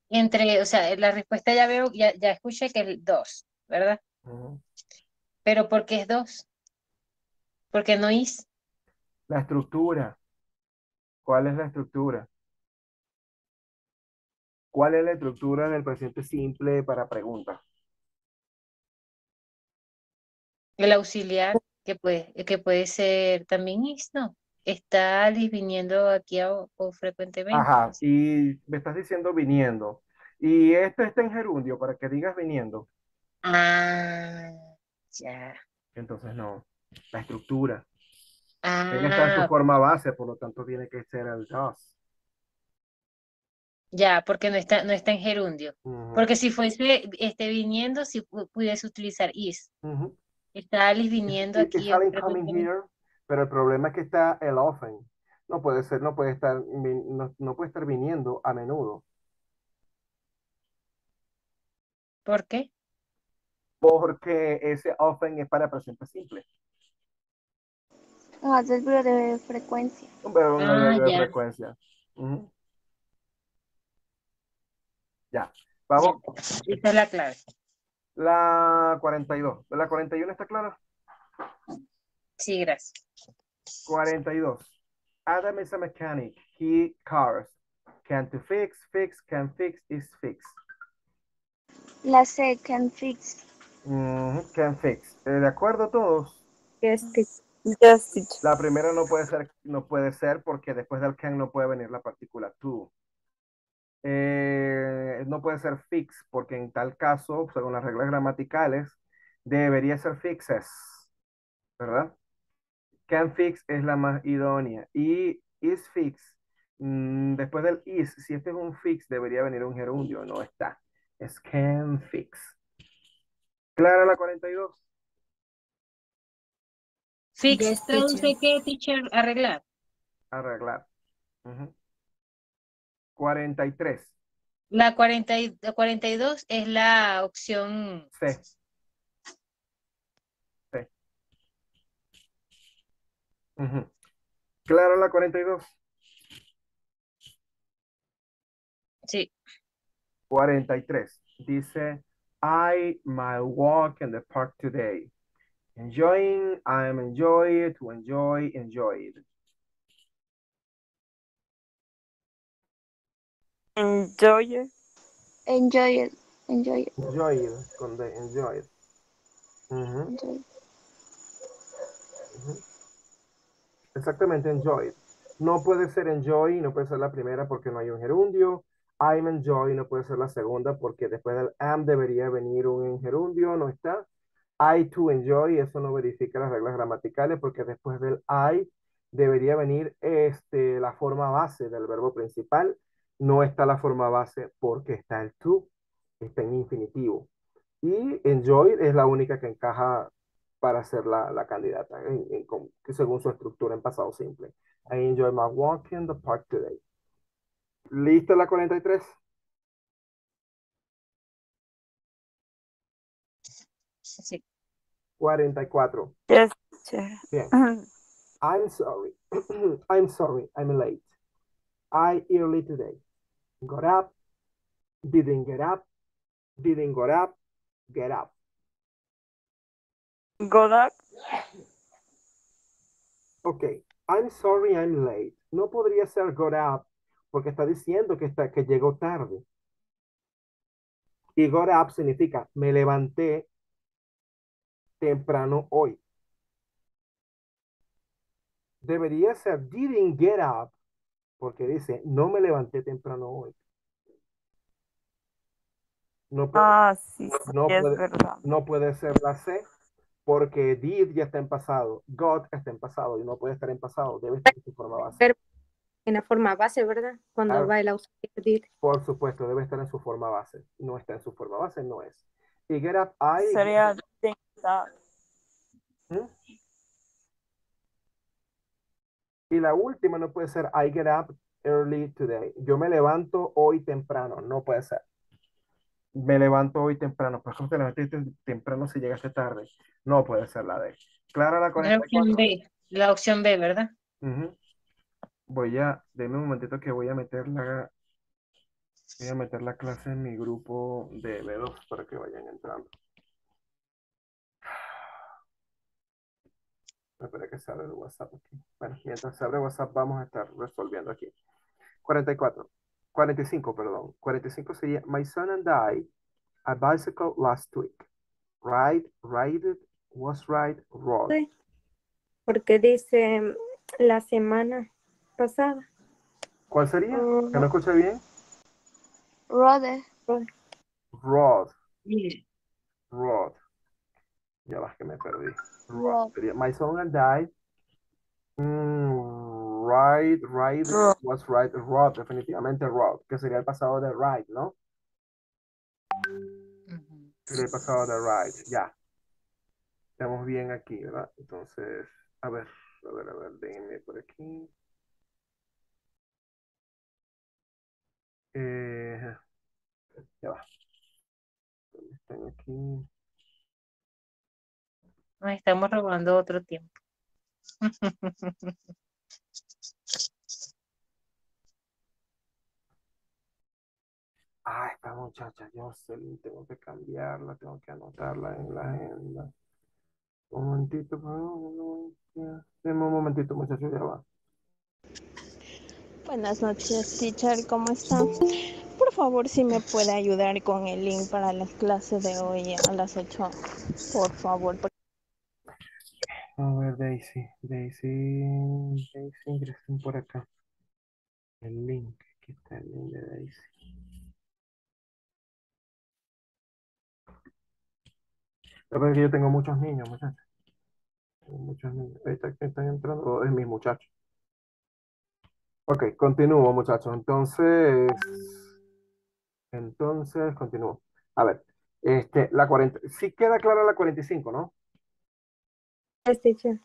entre, o sea, la respuesta ya veo, ya escuché que es dos, ¿verdad? Ujú. Pero ¿por qué es dos? ¿Por qué no is? La estructura. ¿Cuál es la estructura? ¿Cuál es la estructura del presente simple para preguntas? El auxiliar, que puede ser también is, ¿no? Está Alice viniendo aquí o frecuentemente. Ajá, y me estás diciendo viniendo. Y esto está en gerundio para que digas viniendo. Ah, ya. Entonces no, la estructura. Ella está en su Ah, forma base, por lo tanto tiene que ser el does. ya, porque no está en gerundio. Ujú, Porque si fuese viniendo, si pudiese utilizar is. ujú. Está Alice viniendo It's aquí Alan coming frecuentemente. here, pero el problema es que está el often. No puede ser, no puede estar, no puede estar viniendo a menudo, ¿Por qué? porque ese often es para presente simple. No, es el verbo de frecuencia. Un verbo Ah, de ya, frecuencia. Ujú. Ya. ya. Vamos. Esa es la clave. La 42. ¿La 41 está clara? Sí, gracias. 42. Adam is a mechanic. He cars. Can to fix, fix, can fix, is fix. La C, can fix. Ujú, can fix. ¿De acuerdo todos? Yes, teacher. Yes, teacher. La primera no puede ser porque después del can no puede venir la partícula to. No puede ser fix porque en tal caso, según las reglas gramaticales, debería ser fixes, ¿verdad? Can fix es la más idónea. Y is fix, después del is, si este es un fix, debería venir un gerundio, no está. Es can fix. ¿Clara la 42? Fix Yes, teacher. traduce qué, teacher, arreglar. Arreglar. Ujú. 43. La 42 es la opción. C. C. Ujú. ¿Clara la 42? Sí. 43. Dice, I my walk in the park today. Enjoying, I'm enjoy, to enjoy, enjoyed. Enjoy it. Enjoy it. Enjoy it. Enjoyed, con the enjoyed. Ujú, Enjoy it. ujú. Exactamente, enjoyed. No puede ser enjoy, no puede ser la primera porque no hay un gerundio. I'm enjoy no puede ser la segunda porque después del am debería venir un gerundio, no está. I to enjoy, eso no verifica las reglas gramaticales porque después del I debería venir la forma base del verbo principal. No está la forma base porque está el to, está en infinitivo. Y enjoy es la única que encaja para ser la candidata, que según su estructura en pasado simple. I enjoy my walk in the park today. ¿Lista la 43? Sí. 44. Yes, teacher. Bien. I'm sorry. I'm sorry. I'm late. I early today. Got up. Didn't get up. Didn't got up. Get up. Godak. Ok. I'm sorry. I'm late. No podría ser got up porque está diciendo que llegó tarde. Y got up significa me levanté temprano hoy. Debería ser didn't get up porque dice no me levanté temprano hoy. No puede, Ah, sí, sí, no es puede, verdad. no puede ser la C porque did ya está en pasado, got está en pasado y no puede estar en pasado, debe estar en su forma base. Verbo en la forma base, ¿verdad? Cuando Claro, va el auxiliar did. por supuesto, debe estar en su forma base. No está en su forma base, no es. Y get up, I. Sería think that. ¿Mm? Y la última no puede ser I get up early today. Yo me levanto hoy temprano, no puede ser. Me levanto hoy temprano, pero ¿cómo te levantaste temprano si llegaste tarde? No puede ser la D. Clara la La opción 44. B. La opción B, ¿verdad? Ujú. Denme un momentito que voy a meter la clase en mi grupo de B2 para que vayan entrando. Espera que se abre el WhatsApp aquí. Bueno, mientras se abre WhatsApp vamos a estar resolviendo aquí. 44. 45, perdón. 45 sería, my son and I, a bicycle last week. Ride, was rode. Sí, porque dice la semana pasada. ¿Cuál sería? ¿Que no escuché bien? Rode. Rod. Yeah. Rod. Ya vas que me perdí. Rod. Rod. Sería, my son and I, ride, Rod. was rod, definitivamente rod, que sería el pasado de ride, ¿no? Ujú. Sería el pasado de ride, ya. Estamos bien aquí, ¿verdad? Entonces, a ver, déjenme por aquí. Ya va. ¿Dónde están aquí? Nos estamos robando otro tiempo. Ah, esta muchacha, Jocelyn, tengo que cambiarla, tengo que anotarla en la agenda. Un momentito, por favor. Deme un momentito, muchachos, ya va. Buenas noches, teacher, ¿cómo está? Por favor, si me puede ayudar con el link para la clase de hoy a las 8, por favor. A ver, Daisy, ingresen por acá. El link, aquí está el link de Daisy. La verdad es que yo tengo muchos niños, muchachos. Tengo muchos niños. Ahorita que están entrando es mis muchachos. Ok, continúo, muchachos. Entonces, continúo. A ver, la 40, sí queda clara la 45, ¿no? Yes, teacher.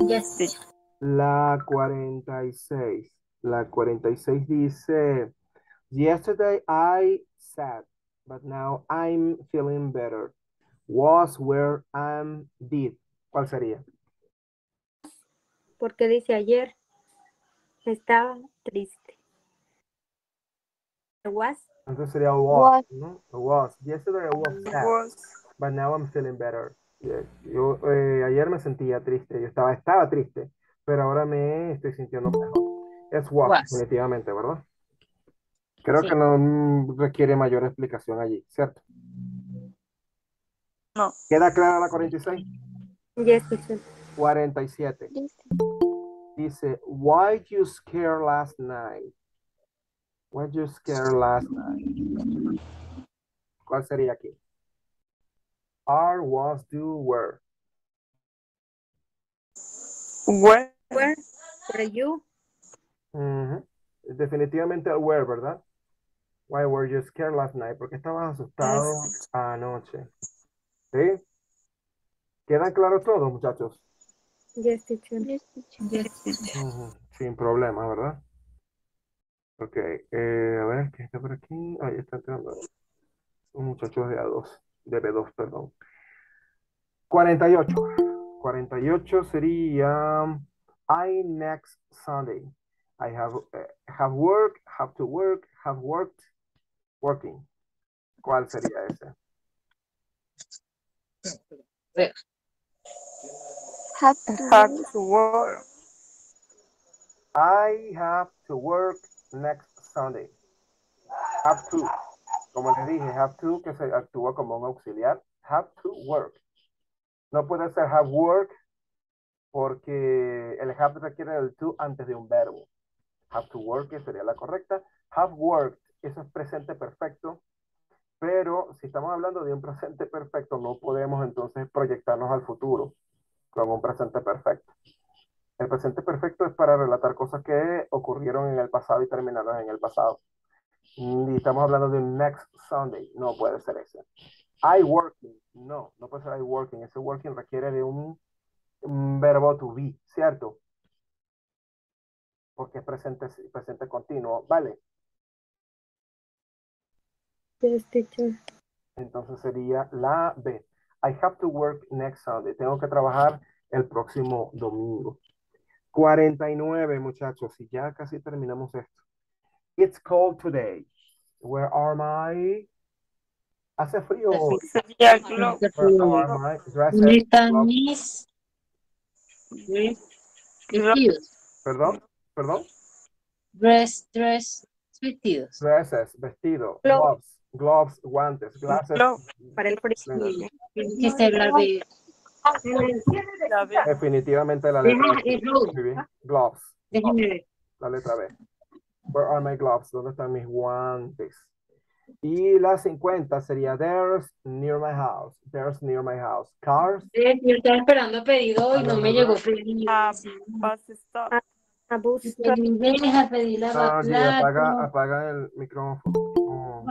Yes. La 46. La 46 dice, yesterday I sat, but now I'm feeling better. Was, were, am, did. ¿Cuál sería? Porque dice ayer estaba triste. Was. Entonces sería was, Was. ¿no? Was. Yesterday I was sad, Was. but now I'm feeling better. Yo ayer me sentía triste, yo estaba triste, pero ahora me estoy sintiendo mejor. Es was, Was. definitivamente, ¿verdad? Creo que Sí. no requiere mayor explicación allí, ¿cierto? No. ¿Queda clara la 46? Yes, teacher. 47. Yes. Dice, why you scared last night? Why you scared last night? ¿Cuál sería aquí? Are, was, do, were. Where. Were you? Ujú. Definitivamente el were, ¿verdad? Why were you scared last night? Porque estabas asustado anoche. ¿Sí? ¿Quedan claros todos, muchachos? Yes, teacher. Yes, teacher. Yes, teacher. Ujú. Sin problema, ¿verdad? Ok, a ver, ¿qué está por aquí? Ahí está entrando un muchacho de A2, de B2, perdón. 48. 48 sería I next Sunday. I have work, have to work, have worked, working. ¿Cuál sería ese? Have to Have work. to work. I have to work next Sunday. Have to. Como les dije, have to, que se actúa como un auxiliar. Have to work. No puede ser have work porque el have requiere el to antes de un verbo. Have to work, que sería la correcta. Have worked, eso es presente perfecto. Pero si estamos hablando de un presente perfecto, no podemos entonces proyectarnos al futuro con un presente perfecto. El presente perfecto es para relatar cosas que ocurrieron en el pasado y terminaron en el pasado. Y estamos hablando de un next Sunday. No puede ser ese. I working. No, no puede ser I working. Ese working requiere de un verbo to be, ¿cierto? Porque es presente continuo. Vale. Yes, teacher. Entonces sería la B. I have to work next Sunday. Tengo que trabajar el próximo domingo. 49, muchachos. Y ya casi terminamos esto. It's cold today. Where are my... Hace frío hoy. Sería globe. Where are my dresses? Están mis Globe. vestidos. Perdón. Dress. vestidos. Dresses, vestido. Gloves. Gloves, guantes. Glasses. Para el frío. lentes. Que se la ve. La B. Definitivamente la letra B. Déjame Muy bien. Gloves. ver. La letra B. Where are my gloves? ¿Dónde están mis guantes? Y la 50 sería there's near my house. There's near my house. Cars. Yo estaba esperando pedido y no me llegó. Bus stop. A bus Que stop. me dejes a pedir Sí, lavaplatos. apaga el micrófono. Oh.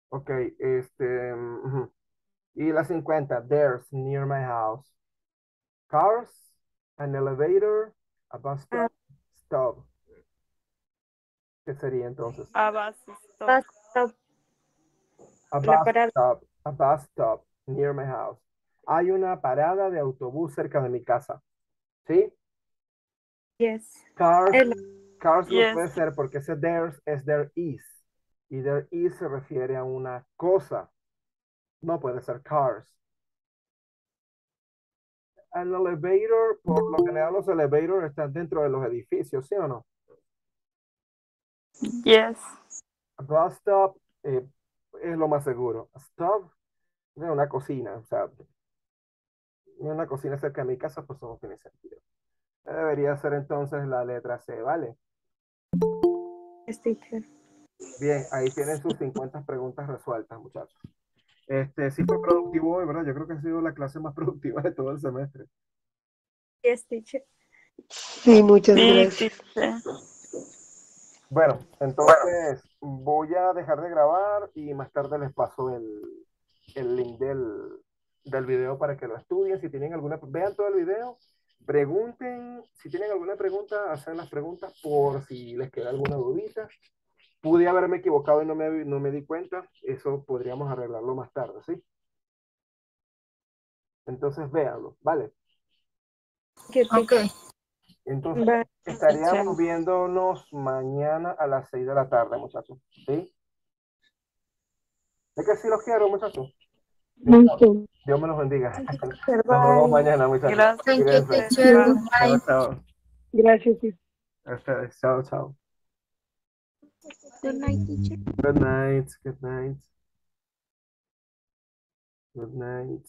Ok, ujú. Y la 50, there's near my house. Cars, an elevator, a bus stop. ¿Qué sería entonces? A bus stop. Bus stop. A La bus parada. stop, a bus stop near my house. Hay una parada de autobús cerca de mi casa. ¿Sí? Yes. Cars, cars no Yes. puede ser porque ese there's es there is. Y there is se refiere a una cosa. No puede ser cars. An elevator, por lo general los elevators están dentro de los edificios, ¿sí o no? Yes. A bus stop es lo más seguro. A stop es una cocina, o sea, una cocina cerca de mi casa, pues no tiene sentido. Debería ser entonces la letra C, ¿vale? Yes, teacher. Bien, ahí tienen sus 50 preguntas resueltas, muchachos. Sí fue productivo hoy, ¿verdad? Yo creo que ha sido la clase más productiva de todo el semestre. Yes, teacher. Sí, muchas Sí, gracias. teacher. Bueno, entonces voy a dejar de grabar y más tarde les paso el link del video para que lo estudien. Si tienen alguna, vean todo el video, pregunten, si tienen alguna pregunta, hacen las preguntas por si les queda alguna dudita. Pude haberme equivocado y no me di cuenta, eso podríamos arreglarlo más tarde, ¿sí? Entonces véanlo, ¿vale? Ok. Entonces Bye. estaríamos viéndonos mañana a las 6 de la tarde, muchachos, ¿sí? Es que sí los quiero, muchachos. Dios me los bendiga. Nos vemos mañana, muchachos. Gracias. Thank you, Cuídense. teacher. Bye. Bye. Chao. Gracias. A ustedes. Chao, chao. Good night, teacher. Good night. Good night. Good night.